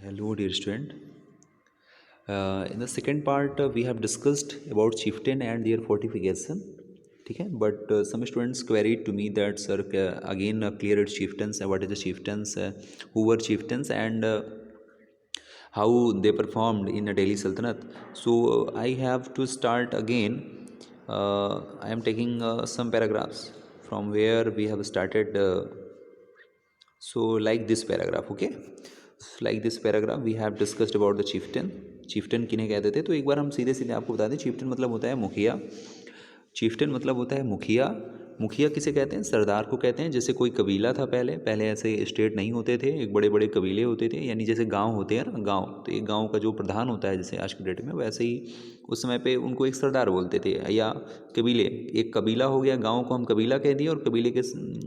Hello, dear student. In the second part, we have discussed about chieftain and their fortification. ठीक है, but some students queried to me that sir, again clear it chieftains. What is the chieftains? Who were chieftains and how they performed in a Delhi Sultanate? So I have to start again. I am taking some paragraphs from where we have started. So like this paragraph, okay? Like this paragraph we have discussed about the chieftain. chieftain किन्हें कहते थे, तो एक बार हम सीधे सीधे आपको बता दें, chieftain मतलब होता है मुखिया। chieftain मतलब होता है मुखिया। मुखिया किसे कहते हैं? सरदार को कहते हैं। जैसे कोई कबीला था पहले पहले ऐसे स्टेट नहीं होते थे, एक बड़े बड़े कबीले होते थे, यानी जैसे गांव होते हैं ना, गांव, तो एक गांव का जो प्रधान होता है जैसे आज की डेट में, वैसे ही उस समय पे उनको एक सरदार बोलते थे। या कबीले, एक कबीला हो गया, गांव को हम कबीला कह दिए, और कबीले के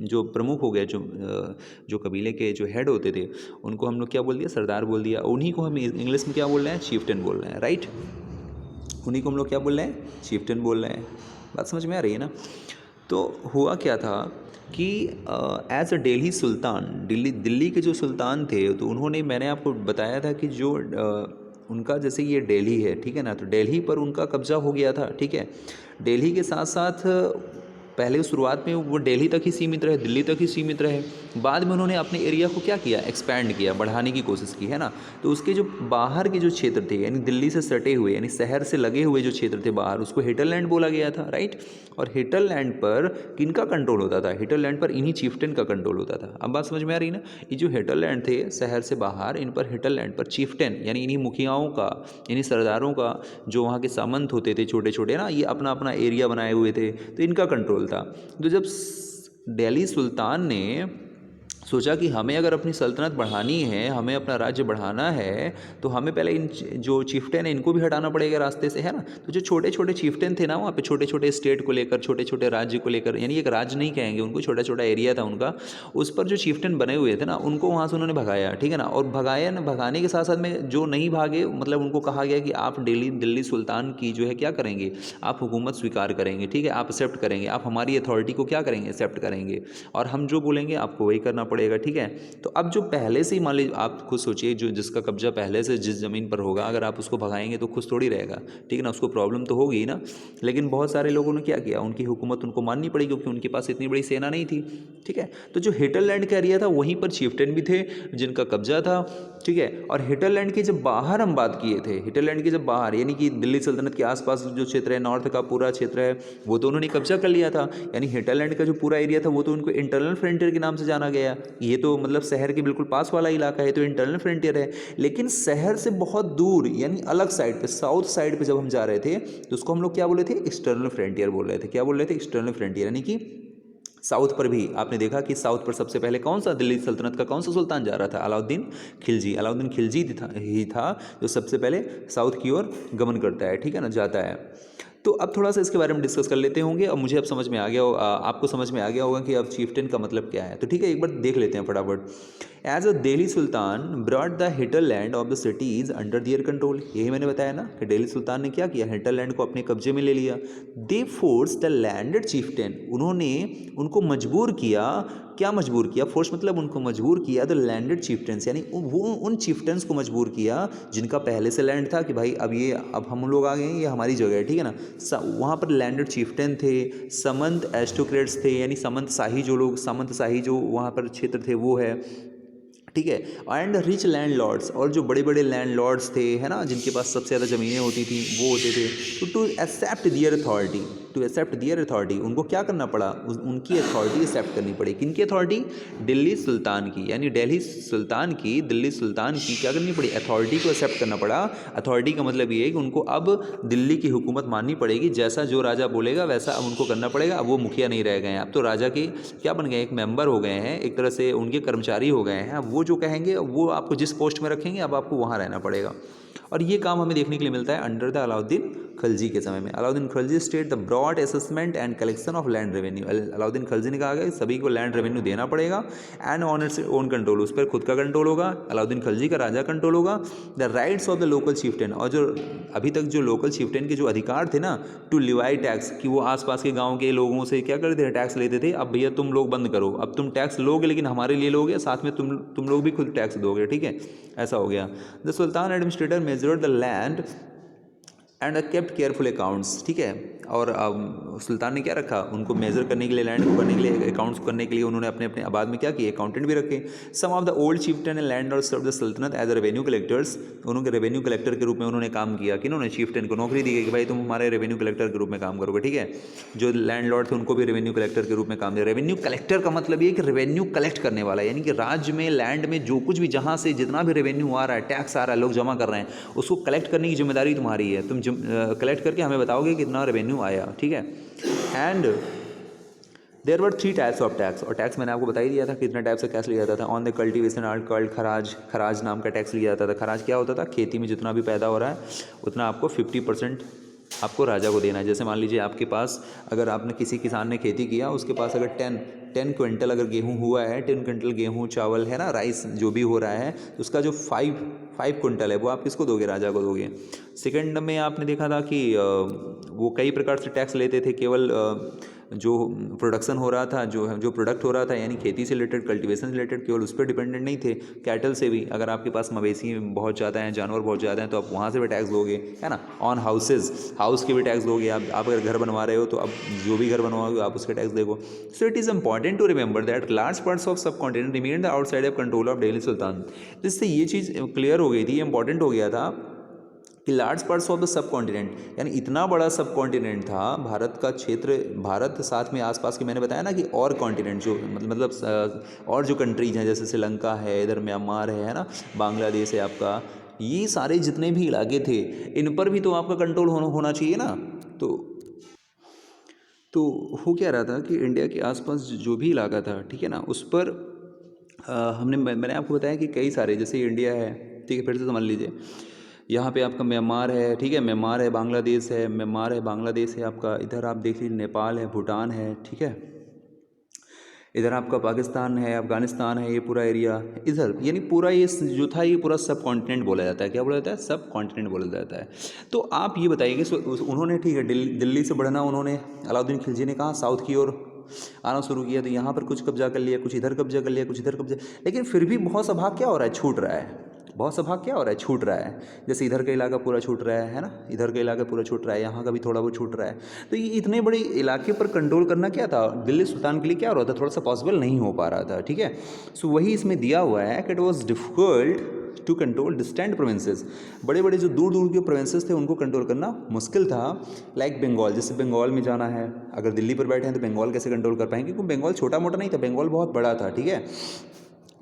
जो प्रमुख हो गए, जो कबीले के जो हेड होते थे, उनको हम लोग क्या बोल दिया? सरदार बोल दिया। उन्हीं को हम इंग्लिश में क्या बोल रहे हैं? चीफ्टेन बोल रहे हैं, राइट? उन्हीं को हम लोग क्या बोल रहे हैं? चीफ्टेन बोल रहे हैं। बात समझ में आ रही है ना? तो हुआ क्या था कि एज अ दिल्ली सुल्तान, दिल्ली के जो सुल्तान थे, तो उन्होंने, मैंने आपको बताया था कि जो उनका जैसे ये दिल्ली है, ठीक है ना, तो दिल्ली पर उनका कब्जा हो गया था, ठीक है। दिल्ली के साथ साथ पहले शुरुआत में वो दिल्ली तक ही सीमित रहे, दिल्ली तक ही सीमित रहे। बाद में उन्होंने अपने एरिया को क्या किया? एक्सपैंड किया, बढ़ाने की कोशिश की, है ना। तो उसके जो बाहर के जो क्षेत्र थे, यानी दिल्ली से सटे हुए, यानी शहर से लगे हुए जो क्षेत्र थे बाहर, उसको हिटरलैंड बोला गया था, राइट। और हिटरलैंड पर किनका कंट्रोल होता था? हिटरलैंड पर इन्हीं चीफ्टेन का कंट्रोल होता था। अब बात समझ में आ रही ना? ये जो हिटरलैंड थे शहर से बाहर, इन पर हिटरलैंड पर चीफ्टेन यानी इन्हीं मुखियाओं का, यानी सरदारों का, जो वहाँ के सामंत होते थे छोटे छोटे ना, ये अपना अपना एरिया बनाए हुए थे, तो इनका कंट्रोल था। तो जब दिल्ली सुल्तान ने सोचा कि हमें अगर अपनी सल्तनत बढ़ानी है, हमें अपना राज्य बढ़ाना है, तो हमें पहले इन जो चीफ्टेन है इनको भी हटाना पड़ेगा रास्ते से, है ना। तो जो छोटे छोटे चीफ्टेन थे ना वहाँ पे, छोटे छोटे स्टेट को लेकर, छोटे छोटे राज्य को लेकर, यानी एक राज्य नहीं कहेंगे उनको, छोटा छोटा एरिया था उनका, उस पर जो चीफ्टेन बने हुए थे ना, उनको वहाँ से उन्होंने भगाया, ठीक है ना। और भगाया ना, भगाने के साथ साथ में जो नहीं भागे, मतलब उनको कहा गया कि आप दिल्ली सुल्तान की जो है क्या करेंगे? आप हुकूमत स्वीकार करेंगे, ठीक है, आप एक्सेप्ट करेंगे, आप हमारी अथॉरिटी को क्या करेंगे? एक्सेप्ट करेंगे, और हम जो बोलेंगे आपको वही करना पड़ेगा, ठीक है। तो अब जो पहले से ही, मान लीजिए आप खुद सोचिए, जो जिसका कब्जा पहले से जिस ज़मीन पर होगा, अगर आप उसको भगाएंगे तो खुश थोड़ी रहेगा, ठीक है ना, उसको प्रॉब्लम तो होगी ही ना। लेकिन बहुत सारे लोगों ने क्या किया? उनकी हुकूमत उनको माननी पड़ी, क्योंकि उनके पास इतनी बड़ी सेना नहीं थी, ठीक है। तो जो हिटरलैंड का एरिया था, वहीं पर चीफ्टेन भी थे जिनका कब्जा था, ठीक है। और हिटरलैंड के जब बाहर हम बात किए थे, हिटरलैंड के जब बाहर, यानी कि दिल्ली सल्तनत के आसपास जो क्षेत्र है, नॉर्थ का पूरा क्षेत्र है, वो तो उन्होंने कब्जा कर लिया था। यानी हिटरलैंड का जो पूरा एरिया था, वो तो उनको इंटरनल फ्रंटियर के नाम से जाना गया। ये तो मतलब शहर के बिल्कुल पास वाला इलाका है, तो इंटरनल फ्रंटियर है। लेकिन शहर से बहुत दूर, यानी अलग साइड पे, साउथ साइड पे जब हम जा रहे थे, तो उसको हम लोग क्या बोले थे? एक्सटर्नल फ्रंटियर बोल रहे थे। क्या बोल रहे थे? External frontier. यानी कि साउथ पर भी आपने देखा कि साउथ पर सबसे पहले कौन सा, दिल्ली सल्तनत का कौन सा सुल्तान जा रहा था? अलाउद्दीन खिलजी। अलाउद्दीन खिलजी ही था जो सबसे पहले साउथ की ओर गमन करता है, ठीक है ना, जाता है। तो अब थोड़ा सा इसके बारे में डिस्कस कर लेते होंगे। अब मुझे अब समझ में आ गया, आपको समझ में आ गया होगा कि अब चीफ्टेन का मतलब क्या है। तो ठीक है, एक बार देख लेते हैं फटाफट। As a Delhi sultan broad the hinterland of the cities under their control. यही मैंने बताया ना कि दिल्ली सुल्तान ने क्या किया? हिटरलैंड को अपने कब्जे में ले लिया। दे फोर्स द लैंडेड चीफ्टेन, उन्होंने उनको मजबूर किया। क्या मजबूर किया? फोर्स मतलब उनको मजबूर किया। द लैंडेड चीफ्टेंस, यानी वो उन चीफ्टेंस को मजबूर किया जिनका पहले से लैंड था, कि भाई अब हम लोग आ गए हैं, ये हमारी जगह है, ठीक है ना। वहाँ पर लैंडेड चीफ्टेन थे, समंत एस्टोक्रेट्स थे, यानी सामंत शाही जो लोग, सामंत शाही जो वहाँ पर क्षेत्र थे वो है, ठीक है। एंड रिच लैंड लॉर्ड्स, और जो बड़े बड़े लैंड लॉर्ड्स थे, है ना, जिनके पास सबसे ज़्यादा ज़मीनें होती थी, वो होते थे। तो to accept their authority, to accept their authority, उनको क्या करना पड़ा? उनकी अथॉरिटी एक्सेप्ट करनी पड़ी। किनकी अथॉरिटी? दिल्ली सुल्तान की, यानी दिल्ली सुल्तान की, दिल्ली सुल्तान की क्या करनी पड़ी? अथॉरिटी को एक्सेप्ट करना पड़ा। अथॉरिटी का मतलब ये है कि उनको अब दिल्ली की हुकूमत माननी पड़ेगी, जैसा जो राजा बोलेगा वैसा अब उनको करना पड़ेगा। अब वो मुखिया नहीं रह गए हैं, अब तो राजा के क्या बन गए? एक मेंबर हो गए हैं, एक तरह से उनके कर्मचारी हो गए हैं। अब वो जो कहेंगे, वो आपको जिस पोस्ट में रखेंगे, अब आपको वहाँ रहना पड़ेगा। और ये काम हमें देखने के लिए मिलता है अंडर द अलाउद्दीन खलजी के समय में। Alauddin Khalji state the broad assessment and collection of land revenue. Alauddin Khalji ने कहा कि सभी को लैंड रेवेन्यू देना पड़ेगा and on its own control, उस पर खुद का कंट्रोल होगा, अलाउद्दीन खलजी का राजा कंट्रोल होगा। The rights of the local chieftain, और जो अभी तक जो लोकल चीफ्टेन के जो अधिकार थे ना, टू लिवाई टैक्स, कि वो आसपास के गाँव के लोगों से क्या करते थे, टैक्स लेते थे। अब भैया तुम लोग बंद करो, अब तुम टैक्स लोगे लेकिन हमारे लिए लोगे, साथ में तुम लोग भी खुद टैक्स दोगे, ठीक है, ऐसा हो गया। The sultan administrator measured the land and kept careful accounts, ठीक है। और सुल्तान ने क्या रखा, उनको मेजर करने के लिए, लैंड को करने के लिए, अकाउंट्स करने के लिए उन्होंने अपने अपने आबाद में क्या किए, अकाउंटेंट भी रखे। Some of the old chieftain and landlords serve the sultanate as a revenue collectors, उन्होंने रेवेन्यू कलेक्टर के रूप में उन्होंने काम किया। कि उन्होंने चीफ्टन को नौकरी दी गई कि भाई तुम हमारे रेवेन्यू कलेक्टर के रूप में काम करोगे, ठीक है। जो लैंड लॉर्ड थे उनको भी रेवेन्यू कलेक्टर के रूप में काम दिया। रेवेन्यू कलेक्टर का मतलब ये कि रेवेन्यू कलेक्ट करने वाला, यानी कि राज्य में, लैंड में जो कुछ भी, जहाँ से जितना भी रेवेन्यू आ रहा है, टैक्स आ रहा है, लोग जमा कर रहे हैं, उसको कलेक्ट करने की जिम्मेदारी तुम्हारी है। तुम कलेक्ट करके हमें बताओगे कितना रेवेन्यू आया, ठीक है। And there were 3 types of tax, और टैक्स मैंने आपको बता ही दिया था कितने टाइप से टैक्स लिया जाता था। ऑन द कल्टीवेशन आर्ट कल्ट, खराज, खराज नाम का टैक्स लिया जाता था। खराज क्या होता था, खेती में जितना भी पैदा हो रहा है उतना आपको 50% आपको राजा को देना है। जैसे मान लीजिए आपके पास, अगर आपने किसी किसान ने खेती किया, उसके पास अगर 10 क्विंटल अगर गेहूँ हुआ है, 10 क्विंटल गेहूँ, चावल है ना, राइस जो भी हो रहा है, तो उसका जो 5 क्विंटल है वो आप किसको दोगे, राजा को दोगे। सेकंड में आपने देखा था कि वो कई प्रकार से टैक्स लेते थे। केवल जो प्रोडक्शन हो रहा था, जो प्रोडक्ट हो रहा था, यानी खेती से रिलेटेड, कल्टीवेशन से रिलेटेड, केवल उस पर डिपेंडेंट नहीं थे। कैटल से भी, अगर आपके पास मवेशी बहुत ज़्यादा हैं, जानवर बहुत ज़्यादा हैं, तो आप वहाँ से भी टैक्स दोगे, है ना। ऑन हाउसेज, हाउस के भी टैक्स दोगे। आप अगर घर बनवा रहे हो तो अब जो भी घर बनवाओगे आप उसका टैक्स देखो। So it is important to remember that large parts of subcontinent remain the outside of control of Delhi sultan. इससे ये चीज़ क्लियर हो गई थी, इंपॉर्टेंट हो गया था कि large parts of the sub continent, यानी इतना बड़ा सब कॉन्टिनेंट था भारत का क्षेत्र, भारत साथ में आसपास के, मैंने बताया ना कि और कॉन्टिनेंट जो मतलब और जो कंट्रीज हैं, जैसे श्रीलंका है, इधर म्यांमार है ना, बांग्लादेश है आपका, ये सारे जितने भी इलाके थे, इन पर भी तो आपका कंट्रोल होना चाहिए ना। तो हो क्या रहा था कि इंडिया के आसपास जो भी इलाका था, ठीक है ना, उस पर मैंने आपको बताया कि कई सारे, जैसे इंडिया है, ठीक है, फिर से समझ लीजिए, यहाँ पे आपका म्यांमार है, ठीक है, म्यांमार है, बांग्लादेश है, म्यांमार है, बांग्लादेश है आपका, इधर आप देख लीजिए नेपाल है, भूटान है, ठीक है, इधर आपका पाकिस्तान है, अफगानिस्तान है, ये पूरा एरिया इधर, यानी पूरा ये जो था ये पूरा सब कॉन्टिनेंट बोला जाता है। क्या बोला जाता है, सब कॉन्टिनेंट बोला जाता है। तो आप ये बताइए कि उन्होंने, ठीक है, दिल्ली से बढ़ना, उन्होंने, अलाउद्दीन खिलजी ने कहा साउथ की ओर आना शुरू किया, तो यहाँ पर कुछ कब्जा कर लिया, कुछ इधर कब्जा कर लिया, कुछ इधर कब्जा, लेकिन फिर भी बहुत सा भाग क्या हो रहा है, छूट रहा है। बहुत सा भाग क्या हो रहा है, छूट रहा है। जैसे इधर का इलाका पूरा छूट रहा है ना, इधर का इलाका पूरा छूट रहा है, यहाँ का भी थोड़ा बहुत छूट रहा है। तो ये इतने बड़े इलाके पर कंट्रोल करना क्या था, दिल्ली सुल्तान के लिए क्या हो रहा था, थोड़ा सा पॉसिबल नहीं हो पा रहा था, ठीक है। सो वही इसमें दिया हुआ है कि it was difficult to control distant provinces, बड़े बड़े जो दूर दूर के प्रोविंसेस थे उनको कंट्रोल करना मुश्किल था। लाइक बंगाल, जैसे बंगाल में जाना है, अगर दिल्ली पर बैठे हैं तो बंगाल कैसे कंट्रोल कर पाएंगे, क्योंकि बंगाल छोटा मोटा नहीं था, बंगाल बहुत बड़ा था, ठीक है।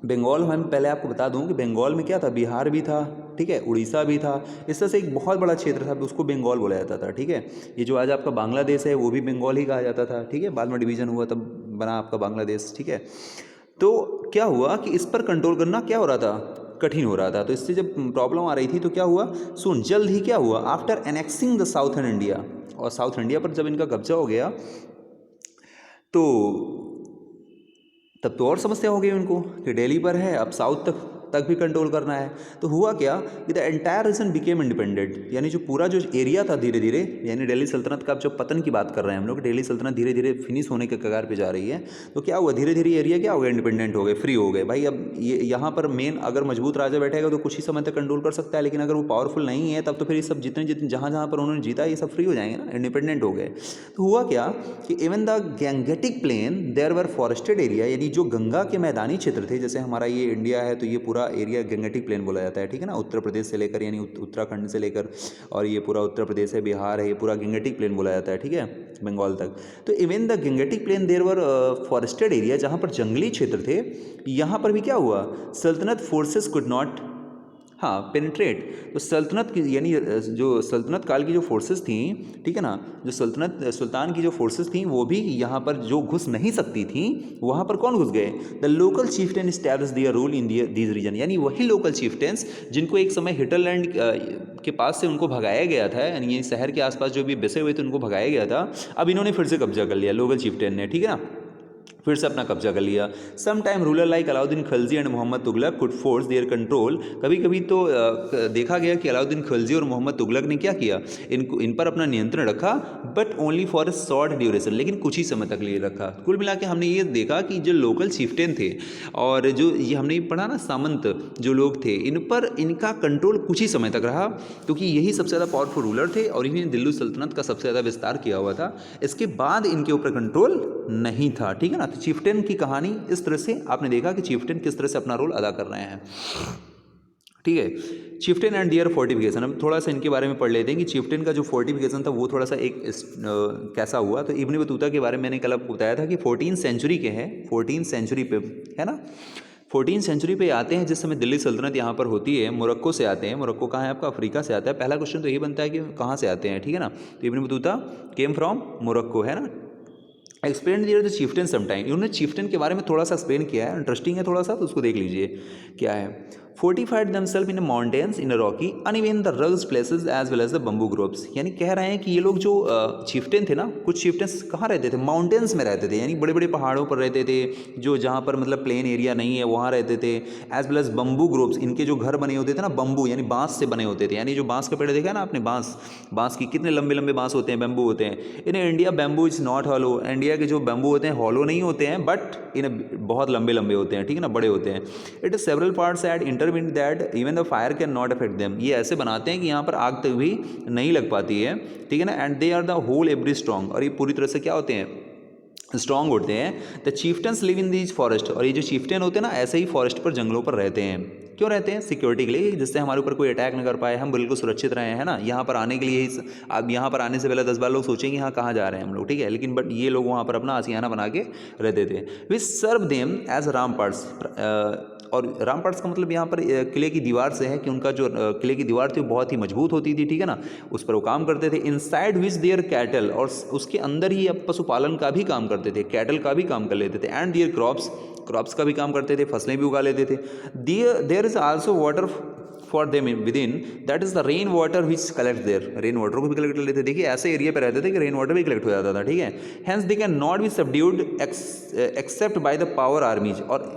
बंगाल, हम पहले आपको बता दूं कि बंगाल में क्या था, बिहार भी था, ठीक है, उड़ीसा भी था, इस तरह से एक बहुत बड़ा क्षेत्र था, उसको बंगाल बोला जाता था, ठीक है। ये जो आज आपका बांग्लादेश है वो भी बंगाल ही कहा जाता था, ठीक है, बाद में डिवीजन हुआ तब बना आपका बांग्लादेश, ठीक है। तो क्या हुआ कि इस पर कंट्रोल करना क्या हो रहा था, कठिन हो रहा था। तो इससे जब प्रॉब्लम आ रही थी तो क्या हुआ, सुन, जल्द ही क्या हुआ, after annexing the southern India, और साउथ इंडिया पर जब इनका कब्जा हो गया तो तब तो और समस्या हो गई उनको कि दिल्ली पर है, अब साउथ तक भी कंट्रोल करना है। तो हुआ क्या कि the entire reason became independent, यानी जो पूरा जो एरिया था धीरे धीरे, यानी दिल्ली सल्तनत का जब पतन की बात कर रहे हैं हम लोग, दिल्ली सल्तनत धीरे धीरे फिनिश होने के कगार पे जा रही है, तो क्या हुआ, धीरे धीरे एरिया क्या हो गया, इंडिपेंडेंट हो गए, फ्री हो गए। भाई अब ये यहाँ पर मेन अगर मजबूत राजा बैठेगा तो कुछ ही समय तक कंट्रोल कर सकता है, लेकिन अगर वो पावरफुल नहीं है तब तो फिर ये सब जितने जितने जहाँ जहाँ पर उन्होंने जीता ये सब फ्री हो जाएंगे ना, इंडिपेंडेंट हो गए। तो हुआ क्या कि even the Gangetic plain there were forested area, यानी जो गंगा के मैदानी क्षेत्र थे, जैसे हमारा ये इंडिया है तो ये पूरा एरिया गैंगेटिक प्लेन बोला जाता है, ठीक है ना, उत्तर प्रदेश से लेकर, यानी उत्तराखंड से लेकर, और ये पूरा उत्तर प्रदेश है, बिहार है, ये पूरा गैंगेटिक प्लेन बोला जाता है, ठीक है, बंगाल तक। तो even the Gangetic plain there were forested area, जहाँ पर जंगली क्षेत्र थे, यहाँ पर भी क्या हुआ, सल्तनत फोर्सेस कुड नॉट, हाँ पेनिट्रेट, तो सल्तनत की यानी जो सल्तनत काल की जो फोर्सेस थी, ठीक है ना, जो सुल्तान की जो फोर्सेस थी वो भी यहाँ पर जो घुस नहीं सकती थी, वहाँ पर कौन घुस गए? The local chieftain establish their rule in these region, यानी वही लोकल चीफ्टेंस जिनको एक समय हिटरलैंड के पास से उनको भगाया गया था, यानी ये शहर के आसपास जो भी बसे हुए थे उनको भगाया गया था, अब इन्होंने फिर से कब्जा कर लिया, लोकल चीफ्टेन ने, ठीक है ना, फिर से अपना कब्जा कर लिया। Some time ruler like Alauddin Khilji and Mohammad Tughlaq could force their control, कभी कभी तो देखा गया कि अलाउद्दीन खिलजी और मोहम्मद तुगलक ने क्या किया, इन पर अपना नियंत्रण रखा, but only for a short duration, लेकिन कुछ ही समय तक लिए रखा। कुल मिला के हमने ये देखा कि जो लोकल चीफ्टेन थे और जो ये हमने पढ़ा ना सामंत जो लोग थे, इन पर इनका कंट्रोल कुछ ही समय तक रहा, क्योंकि यही सबसे ज़्यादा पावरफुल रूलर थे और इन्हें दिल्ली सल्तनत का सबसे ज़्यादा विस्तार किया हुआ था। इसके बाद इनके ऊपर कंट्रोल नहीं था, ठीक है ना। तो चीफ्टेन की कहानी इस तरह से आपने देखा कि चीफ्टेन किस तरह से अपना रोल अदा कर रहे हैं, ठीक है। चीफ्टेन एंड दियर फोर्टिफिकेशन, अब थोड़ा सा इनके बारे में पढ़ लेते हैं कि चीफ्टेन का जो फोर्टिफिकेशन था वो थोड़ा सा कैसा हुआ। तो इब्न बतूता के बारे में मैंने कल आपको बताया था कि 14 सेंचुरी के हैं, 14 सेंचुरी पे है ना, 14 सेंचुरी पे आते हैं, जिस समय दिल्ली सल्तनत यहाँ पर होती है। मोरक्को से आते हैं, मोरक्को कहाँ है आपका? अफ्रीका से आता है। पहला क्वेश्चन तो यही बनता है कि कहाँ से आते हैं, ठीक है ना। तो Ibn Battuta came from Morocco, है ना। एक्सप्लेन दियर द चीफ्टेन समटाइम, इन्होंने चीफ्टेन के बारे में थोड़ा सा एक्सप्लेन किया है, इंटरेस्टिंग है थोड़ा सा, तो उसको देख लीजिए क्या है। Fortified themselves in mountains in rocky uneven the rugs places as well as the bamboo groves, यानी कह रहे हैं कि ये लोग जो चीफ्टेन थे ना, कुछ चीफ्टेन्स कहाँ रहते थे? माउंटेन्स में रहते थे, यानी बड़े बड़े पहाड़ों पर रहते थे, जो जहाँ पर मतलब प्लेन एरिया नहीं है वहाँ रहते थे। As well as bamboo groves, इनके जो घर बने होते थे ना बम्बू यानी बांस से बने होते थे, यानी जो बांस का पेड़ देखा ना आपने, बांस की कितने लंबे लंबे बांस होते हैं, बैम्बू होते हैं। In India bamboo is not hollow, India के जो बैम्बू होते हैं हॉलो नहीं होते हैं, बट इन बहुत लंबे लंबे होते हैं, ठीक है ना, बड़े होते हैं। It is several parts at intervene that even the fire can not affect them, ये ऐसे बनाते हैं कि यहाँ पर आग तक भी नहीं लग पाती है, ठीक है ना। And they are the whole every strong, और ये पूरी तरह से क्या होते हैं? स्ट्रॉन्ग होते हैं। The chieftains live in these forest, और ये जो चीफ्टन होते हैं ना ऐसे ही फॉरेस्ट पर जंगलों पर रहते हैं। क्यों रहते हैं? सिक्योरिटी के लिए, जिससे हमारे ऊपर कोई अटैक न कर पाए, हम बिल्कुल सुरक्षित रहे हैं ना। यहाँ पर आने के लिए ही, अब यहाँ पर आने से पहले 10 बार लोग सोचेंगे यहाँ कहाँ जा रहे हैं हम लोग, ठीक है, लेकिन बट ये लोग वहाँ पर अपना आशियाना बना के रहते थे। विच सर्व देम एज रामपार्ट्स, और रामपार्ट्स का मतलब यहाँ पर किले की दीवार से है कि उनका जो किले की दीवार थी वो बहुत ही मजबूत होती थी, ठीक है ना, उस पर वो काम करते थे। इनसाइड विच देयर कैटल, और उसके अंदर ही अब पशुपालन का भी काम करते थे, कैटल का भी काम कर लेते थे। एंड दियर क्रॉप्स का भी काम करते थे, फसलें भी उगा लेते थे। There is also water for them with in, that is the rain water which collect there, rain water को भी कलेक्ट कर लेते थे। देखिए ऐसे एरिया पे रहते थे कि रेन वाटर भी कलेक्ट हो जाता था, ठीक है। Hence they can not be subdued except by the power आर्मीज, और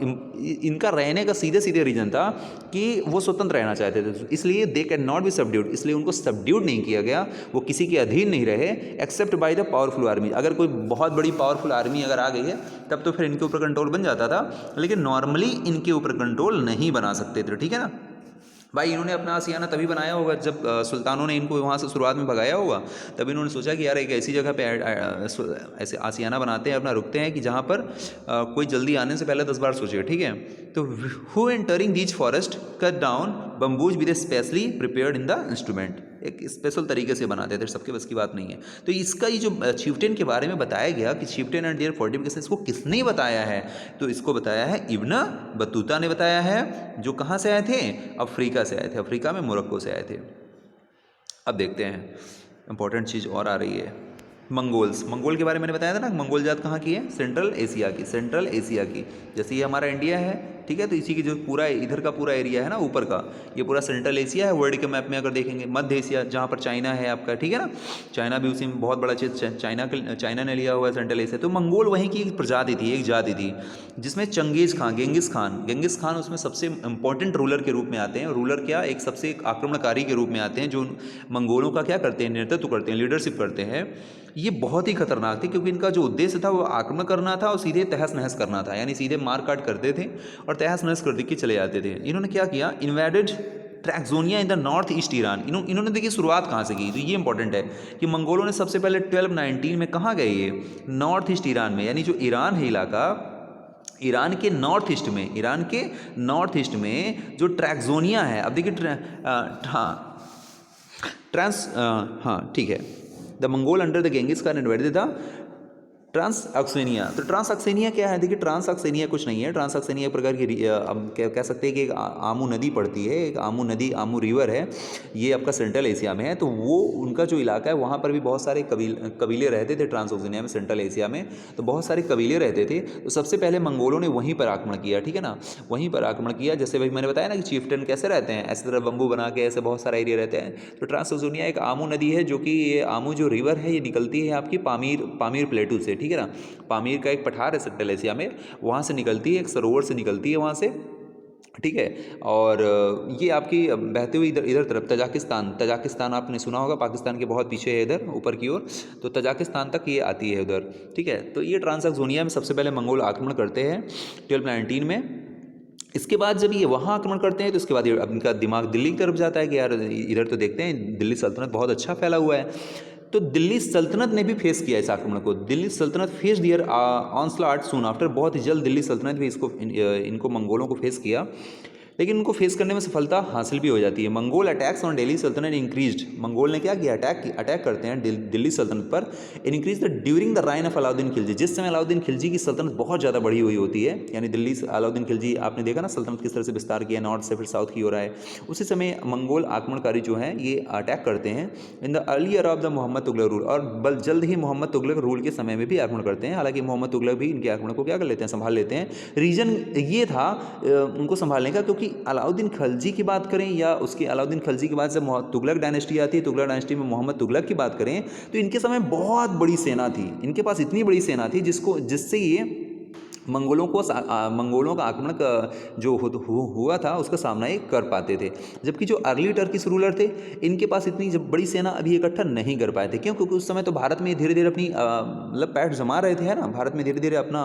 इनका रहने का सीधे सीधे रीजन था कि वो स्वतंत्र रहना चाहते थे, इसलिए they can not be subdued, इसलिए उनको सबड्यूड नहीं किया गया, वो किसी के अधीन नहीं रहे, except by the powerful army. अगर कोई बहुत बड़ी पावरफुल आर्मी अगर आ गई है तब तो फिर इनके ऊपर कंट्रोल बन जाता था, लेकिन नॉर्मली इनके ऊपर कंट्रोल नहीं बना सकते थे, ठीक है ना। भाई इन्होंने अपना आशियाना तभी बनाया होगा जब सुल्तानों ने इनको वहाँ से शुरुआत में भगाया होगा, तभी इन्होंने सोचा कि यार एक ऐसी जगह पे ऐसे आशियाना बनाते हैं, अपना रुकते हैं कि जहाँ पर कोई जल्दी आने से पहले 10 बार सोचेगा, ठीक है। तो who entering these forest cut down bamboos with specially prepared in the instrument, एक स्पेशल तरीके से बनाते थे, सबके बस की बात नहीं है। तो इसका ये जो चीफ्टेन के बारे में बताया गया कि चीफ्टेन एंड देयर फोर्टिफिकेशन, इसको किसने बताया है? तो इसको बताया है इब्न बतूता ने बताया है, जो कहाँ से आए थे? अफ्रीका से आए थे, अफ्रीका में मोरक्को से आए थे। अब देखते हैं इंपॉर्टेंट चीज़ और आ रही है, मंगोल के बारे में मैंने बताया था ना, मंगोल जात कहाँ की है? सेंट्रल एशिया की, जैसे ये हमारा इंडिया है, ठीक है, तो इसी की जो पूरा इधर का पूरा एरिया है ना ऊपर का, ये पूरा सेंट्रल एशिया है। वर्ल्ड के मैप में अगर देखेंगे मध्य एशिया, जहाँ पर चाइना है आपका, ठीक है ना, चाइना भी उसी में बहुत बड़ा चीज, चाइना ने लिया हुआ है सेंट्रल एशिया। तो मंगोल वहीं की एक प्रजाति थी, एक जाति थी, जिसमें गेंगिस खान उसमें सबसे इंपॉर्टेंट रूलर के रूप में आते हैं। रूलर क्या, एक सबसे आक्रमणकारी के रूप में आते हैं, जो मंगोलों का क्या करते हैं? नेतृत्व करते हैं, लीडरशिप करते हैं। ये बहुत ही खतरनाक थे, क्योंकि इनका जो उद्देश्य था वो आक्रमण करना था और सीधे तहस नहस करना था, यानी सीधे मार काट करते थे और तहस नहस कर के चले जाते थे। इन्होंने क्या किया? Invaded Transoxiana in the north east Iran. इन्होंने देखिए शुरुआत कहाँ से की, तो ये इंपॉर्टेंट है कि मंगोलों ने सबसे पहले 1219 में कहाँ गए? ये नॉर्थ ईस्ट ईरान में, यानी जो ईरान है इलाका, ईरान के नॉर्थ ईस्ट में जो ट्रैक्सोनिया है। अब देखिए हाँ ठीक है, the Mongol under the Genghis Khan invaded the Transoxiana. तो ट्रांसऑक्सेनिया क्या है? देखिए ट्रांसऑक्सेनिया कुछ नहीं है, ट्रांसऑक्सेनिया एक प्रकार की अब कह सकते हैं कि एक आमू नदी पड़ती है, एक आमू नदी, आमू रिवर है, ये आपका सेंट्रल एशिया में है। तो वो उनका जो इलाका है वहाँ पर भी बहुत सारे कबीले रहते थे ट्रांसऑक्सेनिया में, सेंट्रल एशिया में। तो बहुत सारे कबीले रहते थे। तो सबसे पहले मंगोलों ने वहीं पर आक्रमण किया, ठीक है ना, वहीं पर आक्रमण किया। जैसे भाई मैंने बताया ना कि चीफ्टन कैसे रहते हैं, ऐसे तरह बम्बू बना के ऐसे बहुत सारा एरिया रहते हैं। तो ट्रांसऑक्सेनिया एक आमू नदी है, जो कि ये आमू जो रिवर है ये निकलती है आपकी पामीर प्लेटू से, ठीक है ना। पामीर का एक पठार है सेंट्रल एशिया में, वहाँ से निकलती है, एक सरोवर से निकलती है वहाँ से, ठीक है। और ये आपकी बहते हुए इधर इधर तरफ तजाकिस्तान आपने सुना होगा, पाकिस्तान के बहुत पीछे है इधर ऊपर की ओर, तो तजाकिस्तान तक ये आती है उधर, ठीक है। तो ये ट्रांसऑक्सेनिया में सबसे पहले मंगोल आक्रमण करते हैं 1219 में। इसके बाद जब ये वहाँ आक्रमण करते हैं तो इसके बाद ये अब इनका दिमाग दिल्ली की तरफ जाता है कि यार इधर तो देखते हैं दिल्ली सल्तनत बहुत अच्छा फैला हुआ है। तो दिल्ली सल्तनत ने भी फेस किया इस आक्रमण को। दिल्ली सल्तनत फेस दियर ऑनस्लॉट सून आफ्टर, बहुत ही जल्द दिल्ली सल्तनत भी इनको मंगोलों को फेस किया, लेकिन उनको फेस करने में सफलता हासिल भी हो जाती है। मंगोल अटैक्स ऑन दिल्ली सल्तनत इंक्रीज्ड, मंगोल ने क्या किया, अटैक करते हैं दिल्ली सल्तनत पर। Increase the during the reign of Alauddin Khilji, जिस समय अलाउद्दीन खिलजी की सल्तनत बहुत ज़्यादा बड़ी हुई होती है, यानी दिल्ली अलाउद्दीन खिलजी आपने देखा ना सल्तनत किस तरह से विस्तार किया, नॉर्थ से फिर साउथ की ओर आए, उसी समय मंगोल आक्रमणकारी जो हैं ये अटैक करते हैं in the early year of the Mohammad Tughlaq rule, और जल्द ही मोहम्मद तुगलक रूल के समय में भी आक्रमण करते हैं। हालांकि मोहम्मद तुगलक भी इनके आक्रमण को क्या कर लेते हैं, संभाल लेते हैं। रीजन ये था उनको संभालने का, क्योंकि अलाउद्दीन खिलजी की बात करें या उसके अलाउद्दीन खिलजी के बाद जब तुगलक डायनेस्टी आती है, तुगलक डायनेस्टी में मोहम्मद तुगलक की बात करें तो इनके समय बहुत बड़ी सेना थी, इनके पास इतनी बड़ी सेना थी जिससे ये मंगोलों का आक्रमण जो हुआ था उसका सामना ये कर पाते थे। जबकि जो अर्ली टर्किश रूलर थे इनके पास इतनी जब बड़ी सेना अभी इकट्ठा नहीं कर पाए थे। क्यों? क्योंकि उस समय तो भारत में धीरे धीरे अपनी मतलब पैठ जमा रहे थे, है ना, भारत में धीरे धीरे अपना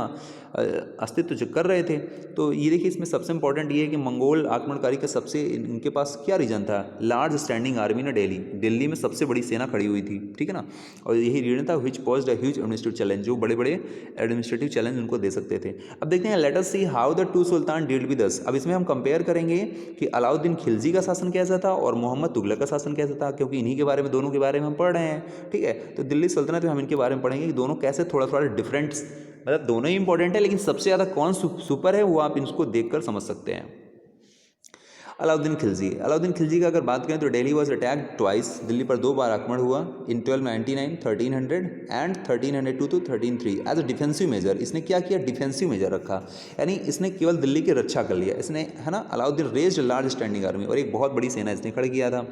अस्तित्व कर रहे थे। तो ये देखिए इसमें सबसे इंपॉर्टेंट ये है कि मंगोल आक्रमणकारी का सबसे इनके पास क्या रीजन था, लार्ज स्टैंडिंग आर्मी ना दिल्ली में सबसे बड़ी सेना खड़ी हुई थी, ठीक है ना। और यही रीजन था which posed a huge administrative challenge, जो बड़े बड़े एडमिनिस्ट्रेटिव चैलेंज उनको दे सकते थे। अब देखते हैं, let us see how the two Sultan dealt with us. अब इसमें हम कंपेयर करेंगे कि अलाउद्दीन खिलजी का शासन कैसा था और मोहम्मद तुगलक का शासन कैसा था, क्योंकि इन्हीं के बारे में, दोनों के बारे में हम पढ़ रहे हैं, ठीक है। तो दिल्ली सल्तनत में हम इनके बारे में पढ़ेंगे कि दोनों कैसे थोड़ा थोड़ा डिफरेंट, मतलब दोनों ही इंपॉर्टेंट है, लेकिन सबसे ज़्यादा कौन सुपर है वो आप इसको देखकर समझ सकते हैं। अलाउद्दीन खिलजी का अगर बात करें तो Delhi was attack twice, Delhi पर 2 बार आक्रमण हुआ in 1299, 1300 and 1302 to 1303 as a defensive measure. इसने क्या किया, डिफेंसिव मेजर रखा, यानी इसने केवल दिल्ली की रक्षा कर लिया इसने, है ना। Alauddin raised large standing army, और एक बहुत बड़ी सेना इसने खड़ी किया था।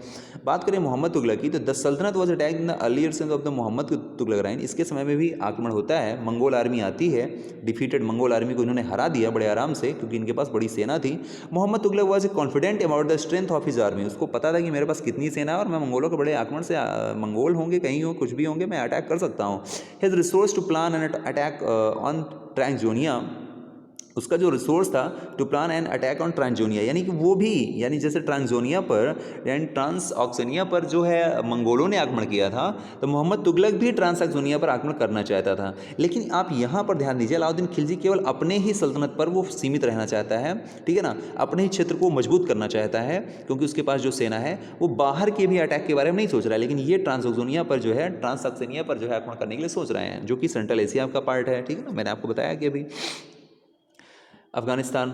बात करें मोहम्मद तुगलक की तो the sultanate was attack in the earlier sense of the Mohammad Tughlaq reign, इसके समय में भी आक्रमण होता है, मंगोल आर्मी आती है, डिफीटेड मंगोल आर्मी को इन्होंने हरा दिया बड़े आराम से, क्योंकि इनके पास बड़ी सेना थी। Mohammad Tughlaq was confident about the strength of his army, उसको पता था कि मेरे पास कितनी सेना है और मैं मंगोलों के बड़े आक्रमण से, मंगोल होंगे कहीं हो कुछ भी होंगे, मैं अटैक कर सकता हूँ। His resource to plan an attack on Transoxiana, उसका जो रिसोर्स था to plan an attack on Transoxiana, यानी कि वो भी, यानी जैसे ट्रांसजोनिया पर यानी ट्रांसऑक्सेनिया पर जो है मंगोलों ने आक्रमण किया था, तो मोहम्मद तुगलक भी ट्रांसऑक्सेनिया पर आक्रमण करना चाहता था। लेकिन आप यहाँ पर ध्यान दीजिए, अलाउद्दीन खिलजी केवल अपने ही सल्तनत पर वो सीमित रहना चाहता है, ठीक है ना, अपने ही क्षेत्र को मजबूत करना चाहता है, क्योंकि उसके पास जो सेना है वो बाहर के भी अटैक के बारे में नहीं सोच रहा है। लेकिन ये ट्रांसऑक्सेनिया पर जो है, ट्रांसऑक्सेनिया पर जो है आक्रमण करने के लिए सोच रहे हैं, जो कि सेंट्रल एशिया का पार्ट है, ठीक है ना, मैंने आपको बताया कि अभी अफगानिस्तान,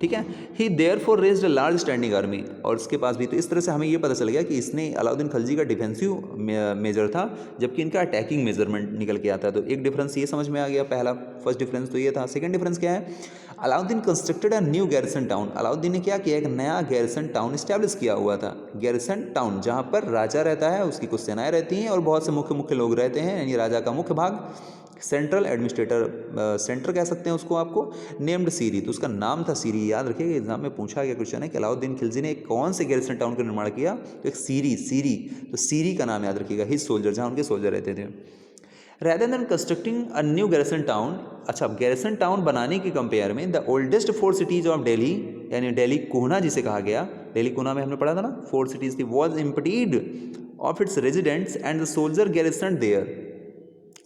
ठीक है। He therefore raised a large standing army, और उसके पास भी, तो इस तरह से हमें ये पता चल गया कि इसने, अलाउद्दीन खिलजी का डिफेंसिव मेजर था, जबकि इनका अटैकिंग मेजरमेंट निकल के आता है। तो एक डिफरेंस ये समझ में आ गया, पहला फर्स्ट डिफरेंस तो ये था। सेकंड डिफरेंस क्या है, Alauddin constructed a new garrison town, Alauddin ने क्या किया, एक नया गैरिसन टाउन इस्टेब्लिश किया हुआ था। गैरिसन टाउन जहाँ पर राजा रहता है, उसकी कुछ सेनाएं रहती हैं और बहुत से मुख्य लोग रहते हैं, यानी राजा का मुख्य भाग, सेंट्रल एडमिनिस्ट्रेटर, सेंटर कह सकते हैं उसको आपको, नेम्ड सीरी, तो उसका नाम था सीरी। याद रखिएगा, एग्जाम में पूछा गया क्वेश्चन है कि अलाउद्दीन खिलजी ने कौन से गैरिसन टाउन का निर्माण किया, तो एक सीरी, तो सीरी का नाम याद रखिएगा, हिज सोल्जर, जहाँ उनके सोल्जर रहते थे। Rather than constructing a new garrison town, अच्छा गैरिसन टाउन बनाने के कंपेयर में the oldest 4 cities of Delhi, यानी दिल्ली कोहना जिसे कहा गया, दिल्ली कोहना में हमने पढ़ा था ना 4 सिटीज थी, was emptied of its residents and the soldier garrison there,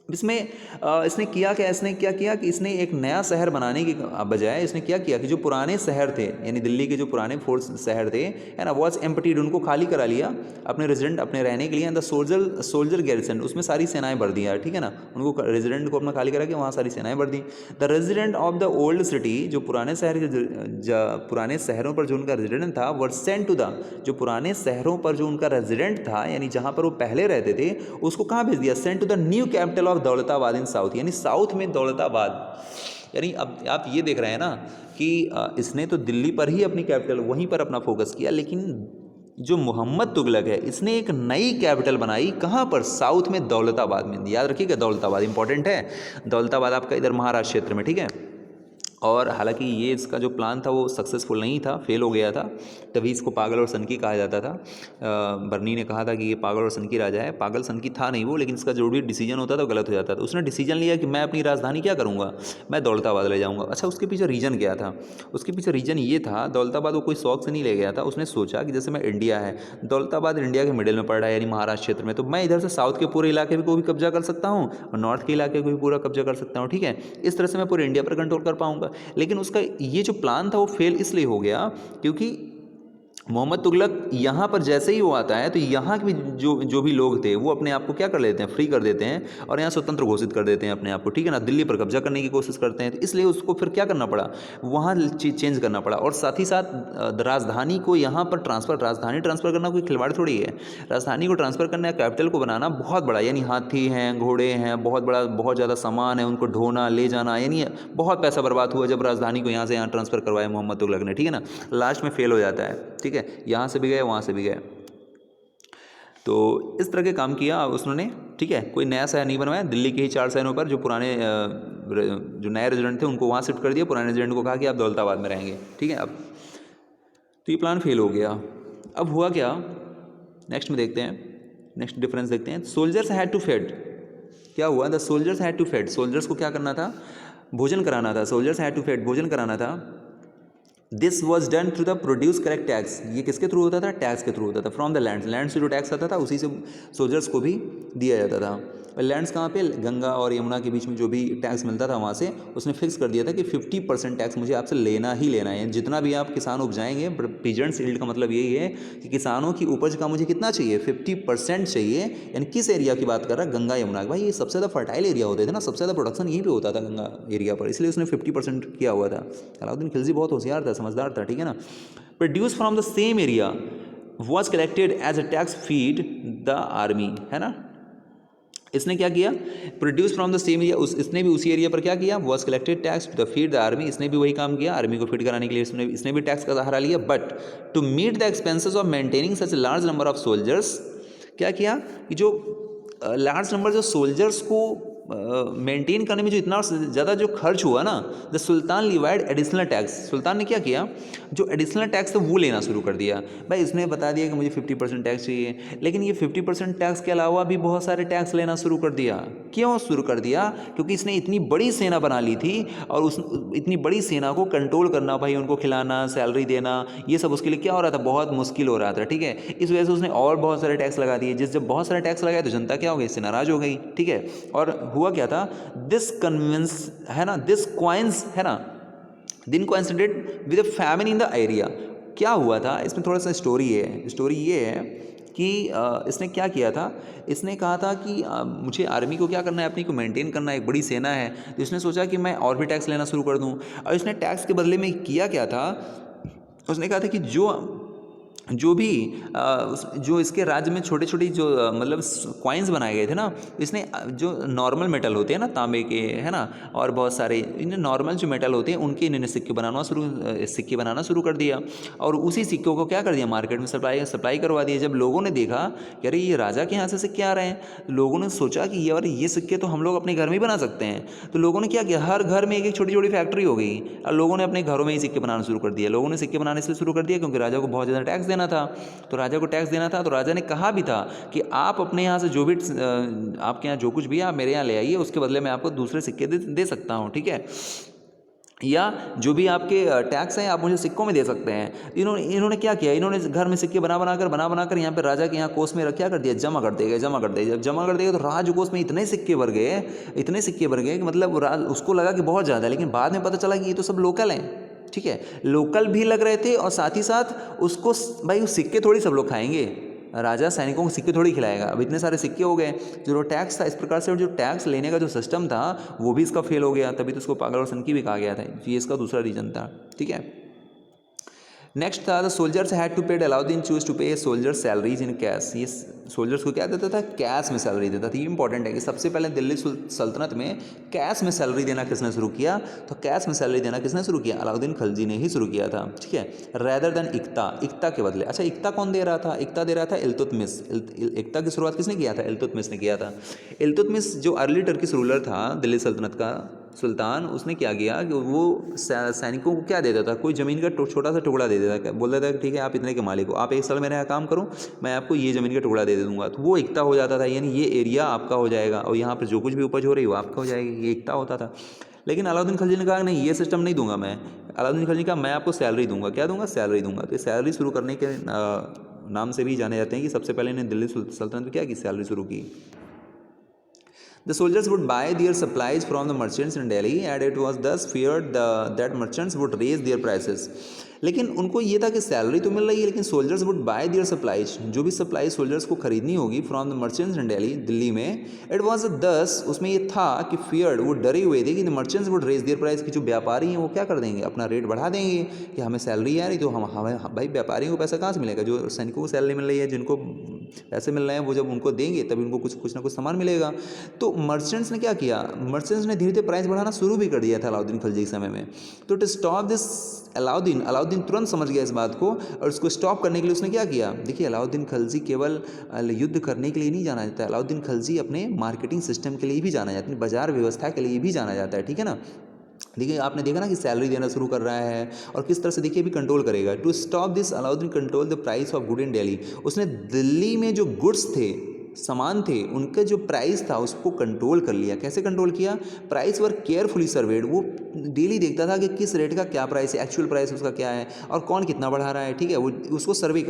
इसमें इसने किया क्या, इसने क्या किया कि इसने एक नया शहर बनाने की बजाय इसने क्या किया कि जो पुराने शहर थे, यानी दिल्ली के जो पुराने फोर्स शहर थे, है ना, वॉज एम्प्टीड, उनको खाली करा लिया अपने रेजिडेंट, अपने रहने के लिए, एंड द सोल्जर गैरिसन, उसमें सारी सेनाएं भर दिया, ठीक है ना, उनको रेजिडेंट को अपना खाली करा के वहाँ सारी सेनाएं भर दी। The resident of the old city, जो पुराने शहर के पुराने शहरों पर जो उनका रेजिडेंट था, वर सेंट टू द, जो पुराने शहरों पर जो उनका रेजिडेंट था, यानी जहाँ पर वो पहले रहते थे, उसको कहाँ भेज दिया, sent to the new capital of Daulatabad in south, यानी साउथ में दौलताबाद। यानी अब आप ये देख रहे हैं ना कि इसने तो दिल्ली पर ही अपनी कैपिटल, वहीं पर अपना फोकस किया, लेकिन जो मोहम्मद तुगलक है इसने एक नई कैपिटल बनाई, कहाँ पर, साउथ में, दौलताबाद में। याद रखिएगा दौलताबाद इंपॉर्टेंट है, दौलताबाद आपका इधर महाराष्ट्र क्षेत्र में, ठीक है। और हालांकि ये इसका जो प्लान था वो सक्सेसफुल नहीं था, फेल हो गया था, तभी इसको पागल और सनकी कहा जाता था। बर्नी ने कहा था कि ये पागल और सनकी राजा है, पागल सनकी था नहीं वो, लेकिन इसका जो भी डिसीजन होता था वो गलत हो जाता था। उसने डिसीजन लिया कि मैं अपनी राजधानी क्या करूँगा, मैं दौलताबाद ले जाऊँगा। अच्छा, उसके पीछे रीजन क्या था, उसके पीछे रीजन ये था, दौलताबाद वो कोई शौक से नहीं ले गया था, उसने सोचा कि जैसे मैं, इंडिया है, दौलताबाद इंडिया के मिडिल में पड़ रहा है, यानी महाराष्ट्र क्षेत्र में, तो मैं इधर से साउथ के पूरे इलाके को भी कब्जा कर सकता हूँ और नॉर्थ के इलाके को भी पूरा कब्जा कर सकता हूँ, ठीक है, इस तरह से मैं पूरे इंडिया पर कंट्रोल कर पाऊंगा। लेकिन उसका ये जो प्लान था वो फेल इसलिए हो गया क्योंकि मोहम्मद तुगलक यहाँ पर जैसे ही वो आता है तो यहाँ के भी जो भी लोग थे वो अपने आप को क्या कर लेते हैं, फ्री कर देते हैं और यहाँ स्वतंत्र घोषित कर देते हैं अपने आप को, ठीक है ना, दिल्ली पर कब्जा करने की कोशिश करते हैं। तो इसलिए उसको फिर क्या करना पड़ा, वहाँ चेंज करना पड़ा, और साथ ही साथ राजधानी को यहाँ पर राजधानी ट्रांसफ़र करना कोई खिलवाड़ थोड़ी है। राजधानी को ट्रांसफ़र करना, कैपिटल को बनाना बहुत बड़ा, यानी हाथी हैं, घोड़े हैं, बहुत बड़ा, बहुत ज़्यादा सामान है, उनको ढोना ले जाना, यानी बहुत पैसा बर्बाद हुआ जब राजधानी को यहाँ से यहाँ ट्रांसफ़र करवाया मोहम्मद तुगलक ने, ठीक है ना। लास्ट में फेल हो जाता है, ठीक है, यहाँ से भी गए वहाँ से भी गए। तो इस तरह के काम किया उसने, ठीक है, कोई नया शहर नहीं बनवाया, दिल्ली के ही 4 शहरों पर जो पुराने जो नए रेजिडेंट थे उनको वहाँ शिफ्ट कर दिया, पुराने रेजिडेंट को कहा कि आप दौलताबाद में रहेंगे, ठीक है। अब तो ये प्लान फेल हो गया। अब हुआ क्या, नेक्स्ट में देखते हैं, नेक्स्ट डिफरेंस देखते हैं। सोल्जर्स हैड टू फेड, क्या हुआ, the soldiers had to fed, soldiers को क्या करना था, भोजन कराना था, सोल्जर्स हैड टू फेड, भोजन कराना था। This was done through the produce correct tax, ये किसके थ्रू होता था, टैक्स के थ्रू होता था, फ्रॉम द लैंड से जो टैक्स आता था उसी से सोल्जर्स को भी दिया जाता था। लैंड्स कहाँ पे, गंगा और यमुना के बीच में जो भी टैक्स मिलता था वहाँ से उसने फिक्स कर दिया था कि 50% टैक्स मुझे आपसे लेना ही लेना है। जितना भी आप किसान उपजाएंगे, पीजेंट्स यील्ड का मतलब यही है कि किसानों की उपज का मुझे कितना चाहिए, 50% चाहिए। यानी किस एरिया की बात कर रहा है, गंगा यमुना। भाई ये सबसे ज़्यादा फर्टाइल एरिया होते थे ना, सबसे ज़्यादा प्रोडक्शन यहीं पर होता था गंगा एरिया पर, इसलिए उसने 50% किया हुआ था। अलाउद्दीन खिलजी बहुत होशियार था, समझदार था, ठीक है ना। Produce from the same area was collected as a tax feed the army, है ना। इसने क्या किया, produce from the same area, इसने भी उसी एरिया पर क्या किया, was collected tax to the feed the army, इसने भी वही काम किया, आर्मी को फीड कराने के लिए इसने भी टैक्स का सहारा लिया। But to meet the expenses of maintaining such a large number of soldiers, क्या किया कि जो लार्ज नंबर जो सोल्जर्स को मेंटेन करने में जो इतना ज़्यादा जो खर्च हुआ ना, the sultan levied additional tax, sultan ने क्या किया, जो एडिशनल टैक्स था वो लेना शुरू कर दिया। भाई इसने बता दिया कि मुझे 50% टैक्स चाहिए, लेकिन ये 50% टैक्स के अलावा भी बहुत सारे टैक्स लेना शुरू कर दिया। क्यों शुरू कर दिया, क्योंकि इसने इतनी बड़ी सेना बना ली थी और उस इतनी बड़ी सेना को कंट्रोल करना, भाई उनको खिलाना, सैलरी देना, ये सब उसके लिए क्या हो रहा था, बहुत मुश्किल हो रहा था, ठीक है। इस वजह से उसने और बहुत सारे टैक्स लगा दिए। जब बहुत सारे टैक्स लगाए तो जनता क्या हो गई, इससे नाराज़ हो गई, ठीक है। और हुआ क्या था, दिस कन्विंस, है ना, दिस क्वाइंस, है ना, दिन coincided with a famine in the area. क्या हुआ था, इसमें थोड़ा सा स्टोरी है। स्टोरी ये है कि इसने क्या किया था, इसने कहा था कि मुझे आर्मी को क्या करना है, अपनी को मेंटेन करना है, एक बड़ी सेना है। तो इसने सोचा कि मैं और भी टैक्स लेना शुरू कर दूं। और इसने टैक्स के बदले में किया क्या था, उसने कहा था कि जो भी जो इसके राज्य में छोटे छोटे जो मतलब कॉइन्स बनाए गए थे ना, इसने जो नॉर्मल मेटल होते हैं ना, तांबे के, है ना, और बहुत सारे इन्हें नॉर्मल जो मेटल होते हैं उनके इन्होंने सिक्के बनाना शुरू कर दिया। और उसी सिक्कों को क्या कर दिया, मार्केट में सप्लाई करवा दिया। जब लोगों ने देखा कि अरे ये राजा के यहाँ से सिक्के आ रहे हैं, तो लोगों ने सोचा कि ये सिक्के तो हम लोग अपने घर में ही बना सकते हैं। तो लोगों ने क्या किया, हर घर में एक एक छोटी छोटी फैक्ट्री हो गई और लोगों ने अपने घरों में ही सिक्के बनाना शुरू कर दिया। लोगों ने सिक्के बनाने से शुरू कर दिया क्योंकि राजा को बहुत ज़्यादा टैक्स देना था। तो राजा को टैक्स देना था, तो राजा ने कहा भी था कि आप अपने यहाँ से जो भी आपके यहाँ जो कुछ भी है आप मेरे यहाँ ले आइए, उसके बदले में आपको दूसरे सिक्के दे सकता हूँ, ठीक है। या जो भी आपके टैक्स हैं आप मुझे सिक्कों में दे सकते हैं। इन्होंने इन्होंने क्या किया, इन्होंने घर में सिक्के बना बना कर यहाँ पे राजा के यहाँ कोष में क्या कर दिया, जमा कर देगा, जमा कर देगा। जब जमा कर देगा तो राजकोष में इतने सिक्के भर गए, इतने सिक्के भर गए कि मतलब उसको लगा कि बहुत ज़्यादा, लेकिन बाद में पता चला कि ये तो सब लोकल हैं। ठीक है, लोकल भी लग रहे थे और साथ ही साथ उसको भाई वो सिक्के थोड़ी सब लोग खाएंगे, राजा सैनिकों को सिक्के थोड़ी खिलाएगा। अब इतने सारे सिक्के हो गए, जो टैक्स था इस प्रकार से जो टैक्स लेने का जो सिस्टम था वो भी इसका फेल हो गया, तभी तो उसको पागल और सनकी भी कहा गया था। ये इसका दूसरा रीजन था। ठीक है, नेक्स्ट था the soldiers had to paid Alauddin choose to pay soldiers salaries in cash. ये सोल्जर्स को क्या देता था, कैश में सैलरी देता था। ये इंपॉर्टेंट है कि सबसे पहले दिल्ली सल्तनत में कैश में सैलरी देना किसने शुरू किया, तो कैश में सैलरी देना किसने शुरू किया, अलाउद्दीन खिलजी ने ही शुरू किया था। ठीक है, रैदर देन इक्ता, इक्ता के बदले। अच्छा, इक्ता कौन दे रहा था, इक्ता दे रहा था इल्तुतमिश। इक्ता की शुरुआत किसने किया था, इल्तुतमिश ने किया था। इल्तुतमिश जो अर्ली टर्किश रूलर था दिल्ली सल्तनत का सुल्तान, उसने क्या किया कि वो सैनिकों को क्या देता था, कोई ज़मीन का छोटा सा टुकड़ा दे देता था, बोलता था ठीक है आप इतने के मालिक हो, आप एक साल मेरे यहाँ काम करो, मैं आपको ये ज़मीन का टुकड़ा दे दूंगा। तो वो एकता हो जाता था, यानी ये एरिया आपका हो जाएगा और यहाँ पर जो कुछ भी उपज हो रही है वो आपका हो जाएगी, ये एकता होता था। लेकिन अलाउद्दीन खिलजी ने कहा नहीं, ये सिस्टम नहीं दूंगा मैं। अलाउद्दीन खिलजी कहा मैं आपको सैलरी दूंगा। क्या दूंगा, सैलरी दूंगा। तो ये सैलरी शुरू करने के नाम से भी जाने जाते हैं कि सबसे पहले इन्हें दिल्ली सल्तनत में क्या की, सैलरी शुरू की। The soldiers would buy their supplies from the merchants in Delhi and it was thus feared that merchants would raise their prices. लेकिन उनको ये था कि सैलरी तो मिल रही है, लेकिन soldiers would buy their supplies, जो भी सप्लाई सोल्जर्स को खरीदनी होगी from the merchants in Delhi, Delhi में। इट वाज दस, उसमें ये था कि फियर्ड, वो डरे हुए थे कि the merchants would raise their price, कि जो व्यापारी हैं वो क्या कर देंगे, अपना रेट बढ़ा देंगे कि हमें सैलरी आ रही तो हमें भाई व्यापारियों को पैसा कहाँ से मिलेगा, जो सैनिकों को सैलरी मिल रही है, जिनको पैसे मिल रहे हैं वो जब उनको देंगे तभी उनको कुछ ना कुछ सामान मिलेगा। तो मर्चेंट्स ने क्या किया, मर्चेंट्स ने धीरे धीरे प्राइस बढ़ाना शुरू भी कर दिया था अलाउद्दीन खिलजी के समय में। तो टू स्टॉप दिस अलाउद्दीन तुरंत समझ गया इस बात को और उसको स्टॉप करने के लिए उसने क्या किया। देखिए, अलाउद्दीन खिलजी केवल युद्ध करने के लिए नहीं जाना जाता है, अलाउद्दीन खिलजी अपने मार्केटिंग सिस्टम के लिए भी जाना जाता है, बाजार व्यवस्था के लिए भी जाना जाता है। ठीक है ना, देखिए आपने देखा ना कि सैलरी देना शुरू कर रहा है और किस तरह से देखिए भी कंट्रोल करेगा। To stop this Alauddin control the price of good in Delhi. उसने दिल्ली में जो गुड्स थे, सामान थे, उनका जो प्राइस था उसको कंट्रोल कर लिया। कैसे कंट्रोल किया, प्राइस वर केयरफुली सर्वेड। वो डेली देखता था कि किस रेट का क्या प्राइस है, एक्चुअल प्राइस उसका क्या है और कौन कितना बढ़ा रहा है। ठीक है, वो उसको सर्वे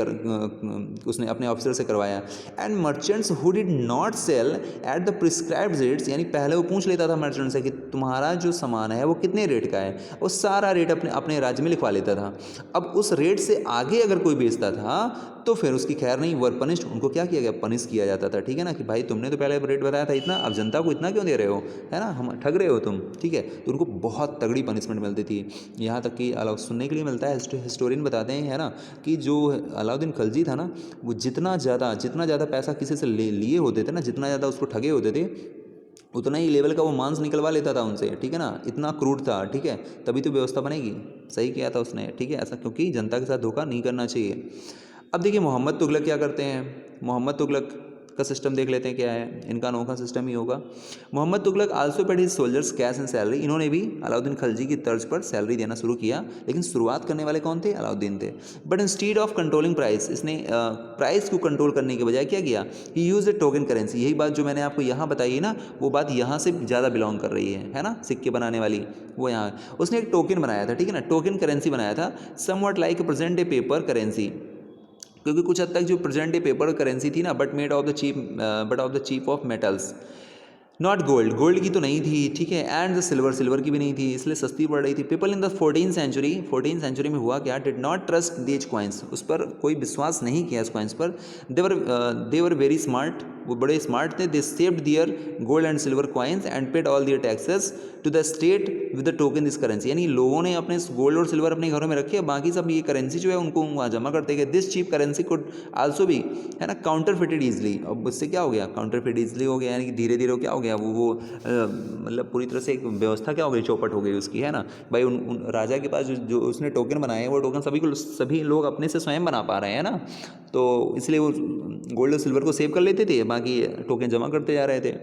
उसने अपने ऑफिसर से करवाया। And merchants who did not sell at the prescribed rates, यानी पहले वो पूछ लेता था मर्चेंट से कि तुम्हारा जो सामान है वो कितने रेट का है, वो सारा रेट अपने अपने राज्य में लिखवा लेता था। अब उस रेट से आगे अगर कोई बेचता था तो फिर उसकी खैर नहीं, वर पनिश्ड, उनको क्या किया गया, पनिश किया जाता था। ठीक है ना, कि भाई तुमने तो पहले रेट बताया था इतना, अब जनता को इतना क्यों दे रहे हो, है ना, हम ठग रहे हो तुम। ठीक है, तो उनको बहुत तगड़ी पनिशमेंट मिलती थी। यहाँ तक कि सुनने के लिए मिलता है, हिस्टोरियन बताते हैं, है ना, कि जो अलाउद्दीन खिलजी था ना, वो जितना ज़्यादा पैसा किसी से लिए होते थे ना, जितना ज़्यादा उसको ठगे होते थे, उतना ही लेवल का वो मांस निकलवा लेता था उनसे। ठीक है ना, इतना क्रूड था। ठीक है, तभी तो व्यवस्था बनेगी। सही किया था उसने। ठीक है, ऐसा क्योंकि जनता के साथ धोखा नहीं करना चाहिए। अब देखिए मोहम्मद तुगलक क्या करते हैं, मोहम्मद तुगलक का सिस्टम देख लेते हैं क्या है, इनका अनोखा सिस्टम ही होगा। Mohammad Tughlaq also paid his soldiers cash and salary. इन्होंने भी अलाउद्दीन खिलजी की तर्ज पर सैलरी देना शुरू किया, लेकिन शुरुआत करने वाले कौन थे, अलाउद्दीन थे। But instead of controlling price, इसने प्राइस को कंट्रोल करने के बजाय क्या किया, ही यूज ए टोकन करेंसी। यही बात जो मैंने आपको यहाँ बताई ना, वो बात यहाँ से ज़्यादा बिलोंग कर रही है ना, सिक्के बनाने वाली वो यहाँ उसने एक टोकन बनाया था। ठीक है ना, टोकन करेंसी बनाया था, somewhat like present day paper currency, क्योंकि कुछ हद तक जो प्रेजेंट डे पेपर करेंसी थी ना, but of the cheap of metals, not gold की तो नहीं थी। ठीक है, एंड द सिल्वर की भी नहीं थी, इसलिए सस्ती पड़ रही थी। People in the 14th century में हुआ क्या, did not trust these coins, उस पर कोई विश्वास नहीं किया इस कॉइन्स पर। दे वर वेरी स्मार्ट, वो बड़े स्मार्ट थे। They saved their gold and silver coins and paid all their taxes to the state with the token this currency, यानी लोगों ने अपने गोल्ड और सिल्वर अपने घरों में रखे, बाकी सब ये करेंसी जो है उनको वहाँ जमा करते गए। This cheap currency could also भी, है ना, काउंटर फिटेड ईजिली। अब उससे क्या हो गया, काउंटर फिट ईजिली हो गया, यानी कि धीरे धीरे क्या हो गया, वो मतलब पूरी तरह से एक व्यवस्था क्या हो गई, चौपट हो गई उसकी, है ना भाई। उन राजा के पास जो उसने टोकन बनाए वो टोकन सभी लोग अपने से स्वयं बना पा रहे हैं ना, तो इसलिए वो गोल्ड और सिल्वर को सेव कर लेते थे, बाकी टोकन जमा करते जा रहे थे।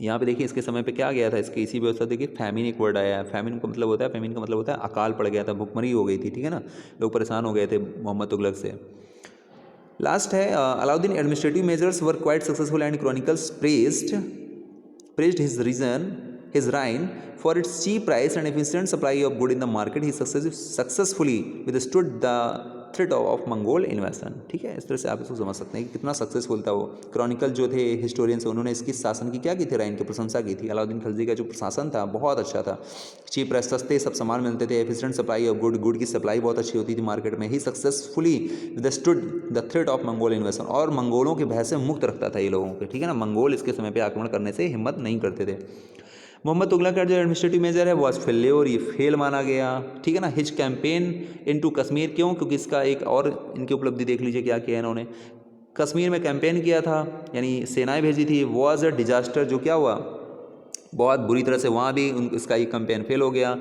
यहाँ पे देखिए इसके समय पे क्या गया था, इसके इसी व्यवस्था देखिए फैमिन एक वर्ड आया है। फैमिन का मतलब होता है अकाल पड़ गया था, भुखमरी हो गई थी। ठीक है ना, लोग परेशान हो गए थे मोहम्मद तुगलक से। लास्ट है Alauddin administrative measures were quite successful and chronicles praised his reign his reign for its cheap price and efficient supply of good in the market. He successfully withstood the threat of Mongol इन्वेशन। ठीक है, इस तरह से आप इसको समझ सकते हैं कि कितना सक्सेसफुल था वो। क्रॉनिकल जो थे हिस्टोरियंस, उन्होंने इसकी शासन की क्या की थी, राइन की प्रशंसा की थी। अलाउद्दीन खिलजी का जो प्रशासन था बहुत अच्छा था, चीप प्राइस, सस्ते सब सामान मिलते थे, एफिशिएंट सप्लाई ऑफ गुड की सप्लाई बहुत अच्छी होती थी मार्केट में। He successfully withstood the threat of Mongol invasion, और मंगोलों के भय से मुक्त रखता था ये लोगों के। ठीक है ना, मंगोल इसके समय पर आक्रमण करने से हिम्मत नहीं करते थे। मोहम्मद तुगलक का जो एडमिनिस्ट्रेटिव मेजर है वॉज फेल्योर, ये फेल माना गया। ठीक है ना। हिज कैंपेन इनटू कश्मीर, क्यों, क्योंकि इसका एक और इनकी उपलब्धि देख लीजिए क्या किया इन्होंने। कश्मीर में कैंपेन किया था, यानी सेनाएं भेजी थी। वॉज अ डिजास्टर, जो क्या हुआ, बहुत बुरी तरह से वहाँ भी इसका ये कैंपेन फेल हो गया,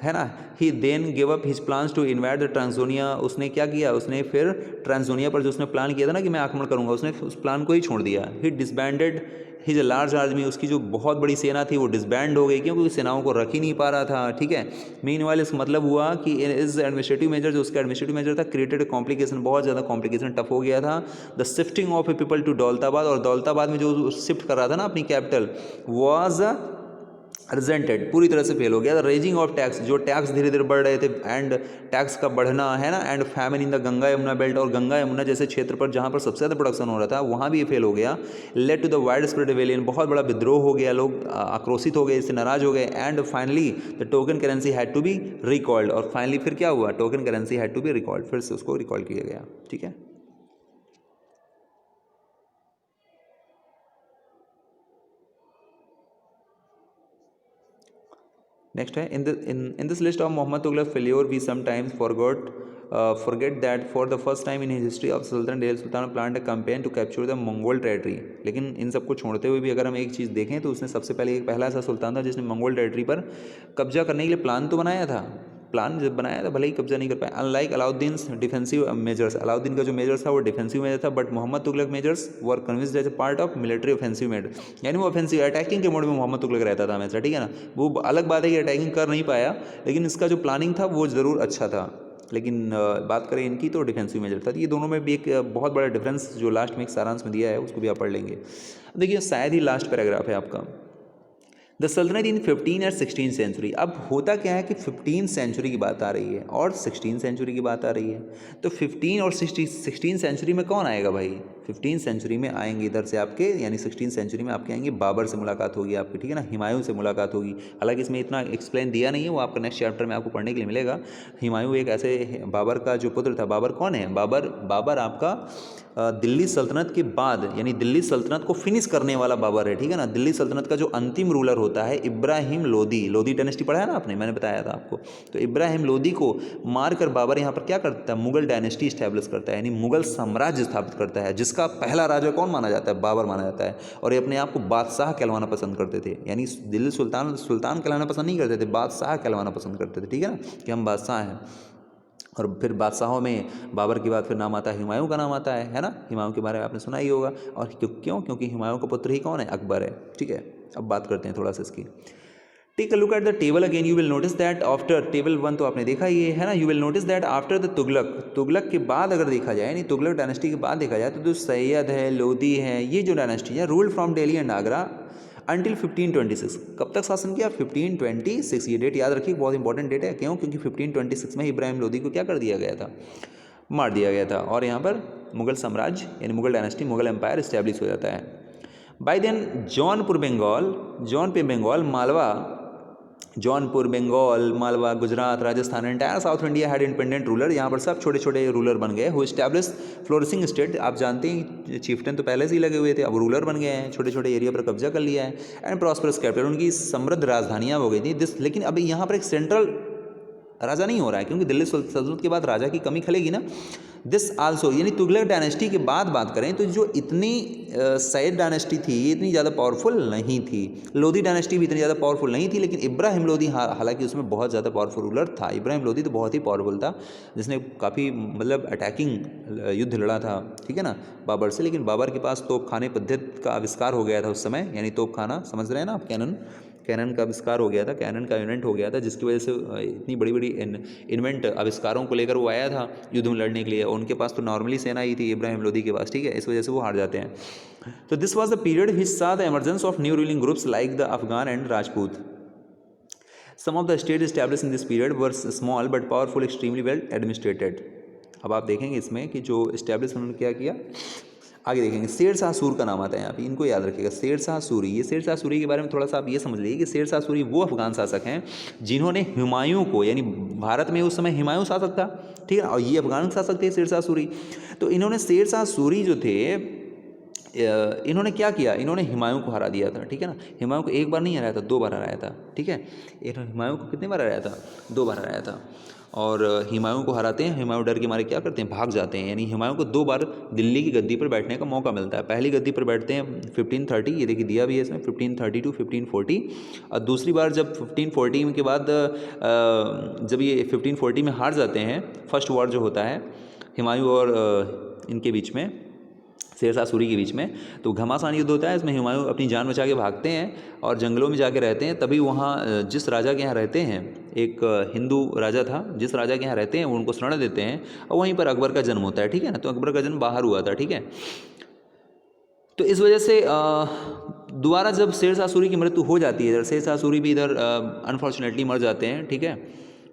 है ना। He then give up his plans to invade the Transoxiana, उसने क्या किया, उसने फिर ट्रांसोनिया पर जो उसने प्लान किया था ना कि मैं आक्रमण करूंगा, उसने उस प्लान को ही छोड़ दिया। ही डिसबैंडेड हिज लार्ज आर्मी, उसकी जो बहुत बड़ी सेना थी वो डिसबैंड हो गई, क्योंकि सेनाओं को रख ही नहीं पा रहा था। ठीक है। मीनवाइल इसका मतलब हुआ कि इस एडमिनिस्ट्रेटिव मेजर, जो उसका एडमिनिस्ट्रेटिव मेजर था, क्रिएटेड कॉम्प्लिकेशन, बहुत ज़्यादा कॉम्प्लिकेशन, टफ हो गया था। The shifting of a people to Daulatabad, और दौलताबाद में जो शिफ्ट कर रहा था ना अपनी कैपिटल, वॉज रिजेंटेड, पूरी तरह से फेल हो गया। रेजिंग ऑफ टैक्स, जो टैक्स धीरे धीरे बढ़ रहे थे, एंड टैक्स का बढ़ना, है ना, and famine in the Ganga Yamuna belt, और गंगा यमुना जैसे क्षेत्र पर जहाँ पर सबसे ज़्यादा प्रोडक्शन हो रहा था वहाँ भी ये फेल हो गया। Led to the wide spread rebellion, बहुत बड़ा विद्रोह हो गया, लोग आक्रोशित हो गए, इससे नाराज हो गए। And finally the token currency had to be recalled, और फाइनली फिर क्या हुआ, token currency had to be recalled, फिर से उसको रिकॉल किया गया। ठीक है। नेक्स्ट है, in this list of Mohammad Tughlaq failure we sometimes forget that for the first time in his history of Sultan Delhi Sultan planned a campaign to capture the Mongol territory। लेकिन इन सबको छोड़ते हुए भी अगर हम एक चीज़ देखें तो उसने सबसे पहले एक पहला ऐसा सुल्तान था जिसने मंगोल टेरिटरी पर कब्जा करने के लिए प्लान तो बनाया था, प्लान जब बनाया था भले ही कब्जा नहीं कर पाया। Unlike Alauddin defensive measures, Alauddin का जो मेजर्स था वो डिफेंसिव मेजर था, but Mohammad Tughlaq measures were convinced as a part of military offensive made, यानी वो ऑफेंसिव अटैकिंग के मोड में मोहम्मद तुगलक रहता था हमेशा। ठीक है ना। वो अलग बात है कि अटैकिंग कर नहीं पाया, लेकिन इसका जो प्लानिंग था वो ज़रूर अच्छा था। लेकिन बात करें इनकी तो डिफेंसिव मेजर था। ये दोनों में भी एक बहुत बड़ा डिफरेंस जो लास्ट में एक सारांश में दिया है उसको भी आप पढ़ लेंगे। देखिए शायद ही लास्ट पैराग्राफ है आपका, द सल्तनत इन 15 और 16 सेंचुरी। अब होता क्या है कि 15 सेंचुरी की बात आ रही है और 16 सेंचुरी की बात आ रही है, तो 15 और 16 सेंचुरी में कौन आएगा भाई, 15 सेंचुरी में आएंगे इधर से आपके, यानी 16 सेंचुरी में आपके आएंगे बाबर से मुलाकात होगी आपकी। ठीक है ना, हुमायूं से मुलाकात होगी। हालांकि इसमें इतना एक्सप्लेन दिया नहीं है, वो आपका नेक्स्ट चैप्टर में आपको पढ़ने के लिए मिलेगा। हुमायूं एक ऐसे बाबर का जो पुत्र था। बाबर कौन है, बाबर आपका दिल्ली सल्तनत के बाद, यानी दिल्ली सल्तनत को फिनिश करने वाला बाबर है। ठीक है ना। दिल्ली सल्तनत का जो अंतिम रूलर होता है इब्राहिम लोदी डायनेस्टी पढ़ा है ना आपने, मैंने बताया था आपको। तो इब्राहिम लोदी को मारकर बाबर यहाँ पर क्या करता है, मुगल डायनेस्टी इस्टेब्लिश करता है, यानी मुगल साम्राज्य स्थापित करता है, जिसका पहला राजा कौन माना जाता है, बाबर माना जाता है। और ये अपने आप को बादशाह कहलवाना पसंद करते थे, यानी दिल्ली सुल्तान कहलाना पसंद नहीं करते थे, बादशाह कहलवाना पसंद करते थे। ठीक है ना, कि हम बादशाह हैं। और फिर बादशाहों में बाबर के बाद फिर नाम आता है हुमायूं का नाम आता है ना। हुमायूं के बारे में आपने सुना ही होगा। और क्यों, क्योंकि हुमायूं का पुत्र ही कौन है, अकबर है। ठीक है। अब बात करते हैं थोड़ा सा इसकी। Take a look at the table again, you will notice that after table 1 तो आपने देखा ये है ना। You will notice that after the Tughlaq के बाद अगर देखा जाए, यानी तुगलक डायनेस्टी के बाद देखा जाए तो जो सैयद है, लोदी है, ये जो डायनेस्टी है rule from Delhi and Agra until 1526। कब तक शासन किया, 1526। ये डेट याद रखिए, बहुत इंपॉर्टेंट डेट है। क्यों, क्योंकि 1526 में इब्राहिम लोदी को क्या कर दिया गया था, मार दिया गया था। और यहाँ पर मुगल साम्राज्य यानी Mughal dynasty, Mughal empire establish हो जाता है। By then Jaunpur Bengal, Malwa, Gujarat, Rajasthan, entire south India had independent ruler. यहाँ पर सब छोटे छोटे रूलर बन गए। हु एस्टैब्लिश फ्लोरिशिंग स्टेट, आप जानते हैं चीफ्टन तो पहले से ही लगे हुए थे, अब रूलर बन गए हैं, छोटे छोटे एरिया पर कब्जा कर लिया है। एंड प्रॉस्परस कैपिटल, उनकी समृद्ध राजधानियाँ हो गई थी। लेकिन अभी यहाँ पर एक सेंट्रल राजा नहीं हो रहा है, क्योंकि दिल्ली सल्तनत के बाद राजा की कमी खलेगी ना। दिस आल्सो, यानी तुगलक डायनेस्टी की बात करें तो जो इतनी सैयद डायनेस्टी थी ये इतनी ज़्यादा पावरफुल नहीं थी। लोदी डायनेस्टी भी इतनी ज़्यादा पावरफुल नहीं थी, लेकिन इब्राहिम लोदी हालांकि उसमें बहुत ज़्यादा पावरफुल रूलर था। इब्राहिम लोदी तो बहुत ही पावरफुल था, जिसने काफ़ी मतलब अटैकिंग युद्ध लड़ा था। ठीक है ना, बाबर से। लेकिन बाबर के पास तोपखाने पद्धति का आविष्कार हो गया था उस समय, यानी तोपखाना समझ रहे हैं ना आप, कैनन का आविष्कार हो गया था, कैनन का इन्वेंट हो गया था, जिसकी वजह से इतनी बड़ी बड़ी इन्वेंट आविष्कारों को लेकर वो आया था युद्ध में लड़ने के लिए। उनके पास तो नॉर्मली सेना ही थी इब्राहिम लोदी के पास। ठीक है, इस वजह से वो हार जाते हैं। तो this was the period which saw the emergence of new ruling groups like the Afghan and Rajput. Some of the state establish in this period were small but powerful, extremely well administrated. अब आप देखेंगे इसमें कि जो एस्टैब्लिश उन्होंने क्या किया, आगे देखेंगे। शेर शाह सूरी का नाम आता है यहाँ पे, इनको याद रखिएगा, शेर शाह सूरी। ये शेर शाह सूरी के बारे में थोड़ा सा आप ये समझ लीजिए कि शेर शाह सूरी वो अफगान शासक हैं जिन्होंने हुमायूं को, यानी भारत में उस समय हुमायूं शासक था, ठीक है, और ये अफगान शासक थे शेर शाह सूरी। तो इन्होंने शेर शाह सूरी जो थे, इन्होंने क्या किया, इन्होंने हुमायूं को हरा दिया था, ठीक है ना। हुमायूं को एक बार नहीं हराया था, 2 बार हराया था, ठीक है। इन्होंने हुमायूं को कितने बार हराया था, 2 बार हराया था। और हुमायूं को हराते हैं, हुमायूं डर के मारे क्या करते हैं, भाग जाते हैं। यानी हुमायूं को 2 बार दिल्ली की गद्दी पर बैठने का मौका मिलता है। पहली गद्दी पर बैठते हैं 1530, ये देखिए दिया भी है इसमें, 1530 टू 1540। और दूसरी बार जब 1540 के बाद जब ये 1540 में हार जाते हैं, फर्स्ट वॉर जो होता है हुमायूं और इनके बीच में, शेर शाह सूरी के बीच में, तो घमासान युद्ध होता है। इसमें हुमायूं अपनी जान बचा के भागते हैं और जंगलों में जाके रहते हैं। तभी वहाँ जिस राजा के यहाँ रहते हैं, एक हिंदू राजा था, जिस राजा के यहाँ रहते हैं वो उनको शरण देते हैं, और वहीं पर अकबर का जन्म होता है, ठीक है ना। तो अकबर का जन्म बाहर हुआ था, ठीक है। तो इस वजह से दोबारा जब शेर शाह सूरी की मृत्यु हो जाती है, इधर शेर शाह सूरी भी इधर अनफॉर्चुनेटली मर जाते हैं, ठीक है।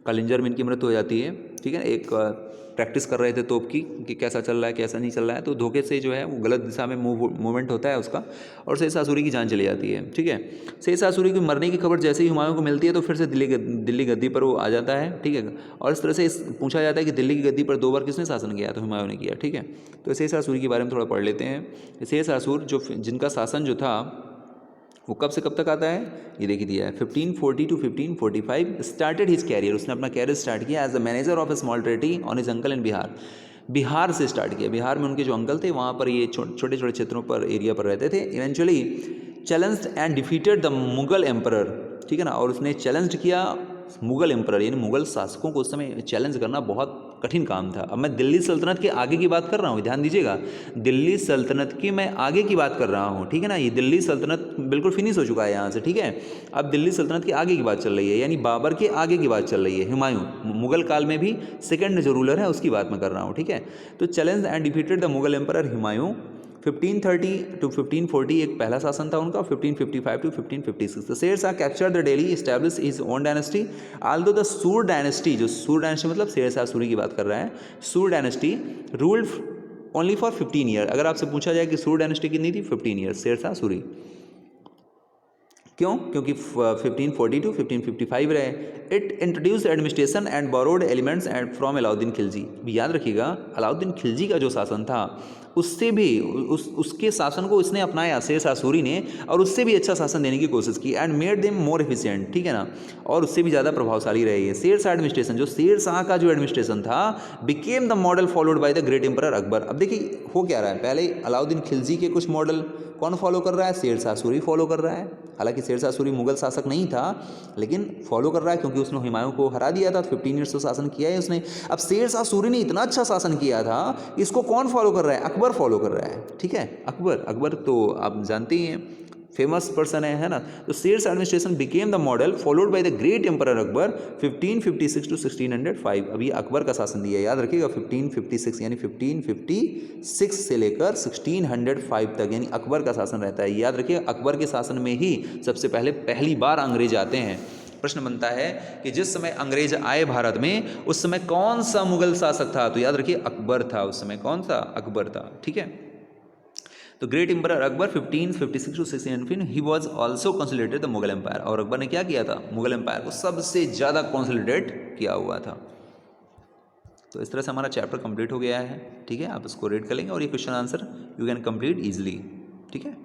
कलिंजर में इनकी मृत्यु हो जाती है, ठीक है। एक प्रैक्टिस कर रहे थे तोप की कि कैसा चल रहा है कैसा नहीं चल रहा है, तो धोखे से जो है वो गलत दिशा में मूवमेंट होता है उसका, और शेर शाह सूरी की जान चली जाती है, ठीक है। शेर शाह सूरी की मरने की खबर जैसे ही हुमायूं को मिलती है तो फिर से दिल्ली गद्दी पर वो आ जाता है, ठीक है। और इस तरह से पूछा जाता है कि दिल्ली की गद्दी पर 2 बार किसने शासन किया, तो हुमायूं ने किया, ठीक है। तो शेर शाह सूरी के बारे में थोड़ा पढ़ लेते हैं। शेर शाह सूरी जो जिनका शासन जो था वो कब से कब तक आता है, ये देखिए दिया है 1540 टू 1545। स्टार्टेड हिज कैरियर, उसने अपना कैरियर स्टार्ट किया as a manager of a small territory on his uncle in Bihar. Bihar से स्टार्ट किया, बिहार में उनके जो अंकल थे वहाँ पर ये छोटे छोटे क्षेत्रों पर, एरिया पर रहते थे। Eventually challenged and defeated the Mughal emperor, ठीक है ना। और उसने चैलेंज किया मुगल एम्परर, यानी मुगल शासकों को उस समय चैलेंज करना बहुत कठिन काम था। अब मैं दिल्ली सल्तनत के आगे की बात कर रहा हूँ, ध्यान दीजिएगा, दिल्ली सल्तनत की मैं आगे की बात कर रहा हूँ, ठीक है ना। ये दिल्ली सल्तनत बिल्कुल फिनिश हो चुका है यहाँ से, ठीक है। अब दिल्ली सल्तनत के आगे की बात चल रही है, यानी बाबर के आगे की बात चल रही है। हुमायूं मुगल काल में भी सेकंड जो रूलर है उसकी बात मैं कर रहा हूँ, ठीक है। तो challenge and defeated the Mughal emperor Humayun. 1530 to 1540 एक पहला शासन था उनका, 1555 टू 1556। तो Sher Shah capture the Delhi, establish his own dynasty. Aldous the सूर डायनेस्टी, जो सूर डायनेस्टी मतलब शेर शाह सूरी की बात कर रहा है, सूर dynasty ruled only for 15 year. अगर आपसे पूछा जाए कि सूर डायनेस्टी कितनी थी, 15 ईयर्स शेर शाह सूरी। क्यों, क्योंकि 1540 टू 1555 रहे। It introduce administration and borrowed elements and from Alauddin Khilji. याद रखिएगा, अलाउद्दीन खिलजी का जो शासन था उससे भी उसके शासन को इसने अपनाया शेर शाह सूरी ने, और उससे भी अच्छा शासन देने की कोशिश की। And made them more efficient, ठीक है ना, और उससे भी ज़्यादा प्रभावशाली रही है। शेर शाह एडमिनिस्ट्रेशन, जो शेर शाह का जो एडमिनिस्ट्रेशन था, became the model followed by the great emperor Akbar. अब देखिए हो क्या रहा है, पहले अलाउद्दीन खिलजी के कुछ मॉडल कौन फॉलो कर रहा है, शेर शाह सूरी फॉलो कर रहा है। हालांकि शेर शाह सूरी मुगल शासक नहीं था, लेकिन फॉलो कर रहा है क्योंकि उसने हुमायूं को हरा दिया था, 15 ईयर्स तो शासन किया है उसने। अब शेर शाह सूरी ने इतना अच्छा शासन किया था, इसको कौन फॉलो कर रहा है, अकबर फॉलो कर रहा है, ठीक है। अकबर तो आप जानते ही हैं, फेमस पर्सन है ना। तो Sher Shah administration became the model followed by the great emperor Akbar 1556 to 1605। अभी अकबर का शासन दिया, याद रखिएगा 1556, यानी 1556 से लेकर 1605 तक, यानी अकबर का शासन रहता है। याद रखिए अकबर के शासन में ही सबसे पहली बार अंग्रेज आते हैं। प्रश्न बनता है कि जिस समय अंग्रेज आए भारत में उस समय कौन सा मुगल शासक था, तो याद रखिए अकबर था उस समय। कौन सा, अकबर था, ठीक है। तो great emperor Akbar 1556 to 1615, he was also consolidated the Mughal empire. और अकबर ने क्या किया था, मुगल एम्पायर को सबसे ज़्यादा कंसोलिडेट किया हुआ था। तो इस तरह से हमारा चैप्टर कंप्लीट हो गया है, ठीक है। आप इसको रीड कर लेंगे और ये question answer you can complete easily, ठीक है।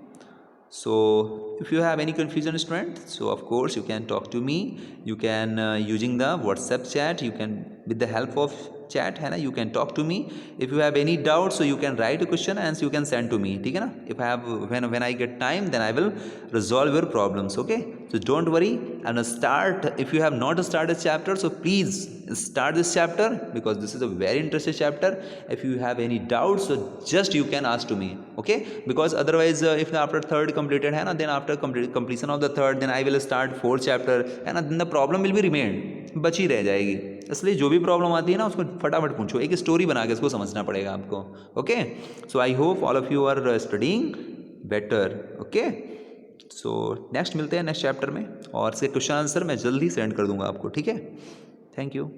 So if you have any confusion student, so of course you can talk to me. You can using the WhatsApp chat, you can with the help of chat है ना, you can talk to me. If you have any doubt, so you can write a question and you can send to me, ठीक है ना। If I have when I get time, then I will resolve your problems, okay. So don't worry and start. If you have not started chapter, so please start this chapter because this is a very interesting chapter. If you have any doubts, so just you can ask to me, okay. Because otherwise if after third completed है ना, then after completion of the third, then I will start fourth chapter है ना, then the problem will be remain, बची रह जाएगी। इसलिए जो भी प्रॉब्लम आती है ना उसको फटाफट पूछो, एक स्टोरी बना के इसको समझना पड़ेगा आपको, okay. So I hope all of you are studying better, okay. So next मिलते हैं नेक्स्ट चैप्टर में, और इसके क्वेश्चन आंसर मैं जल्दी सेंड कर दूंगा आपको, ठीक है। Thank you.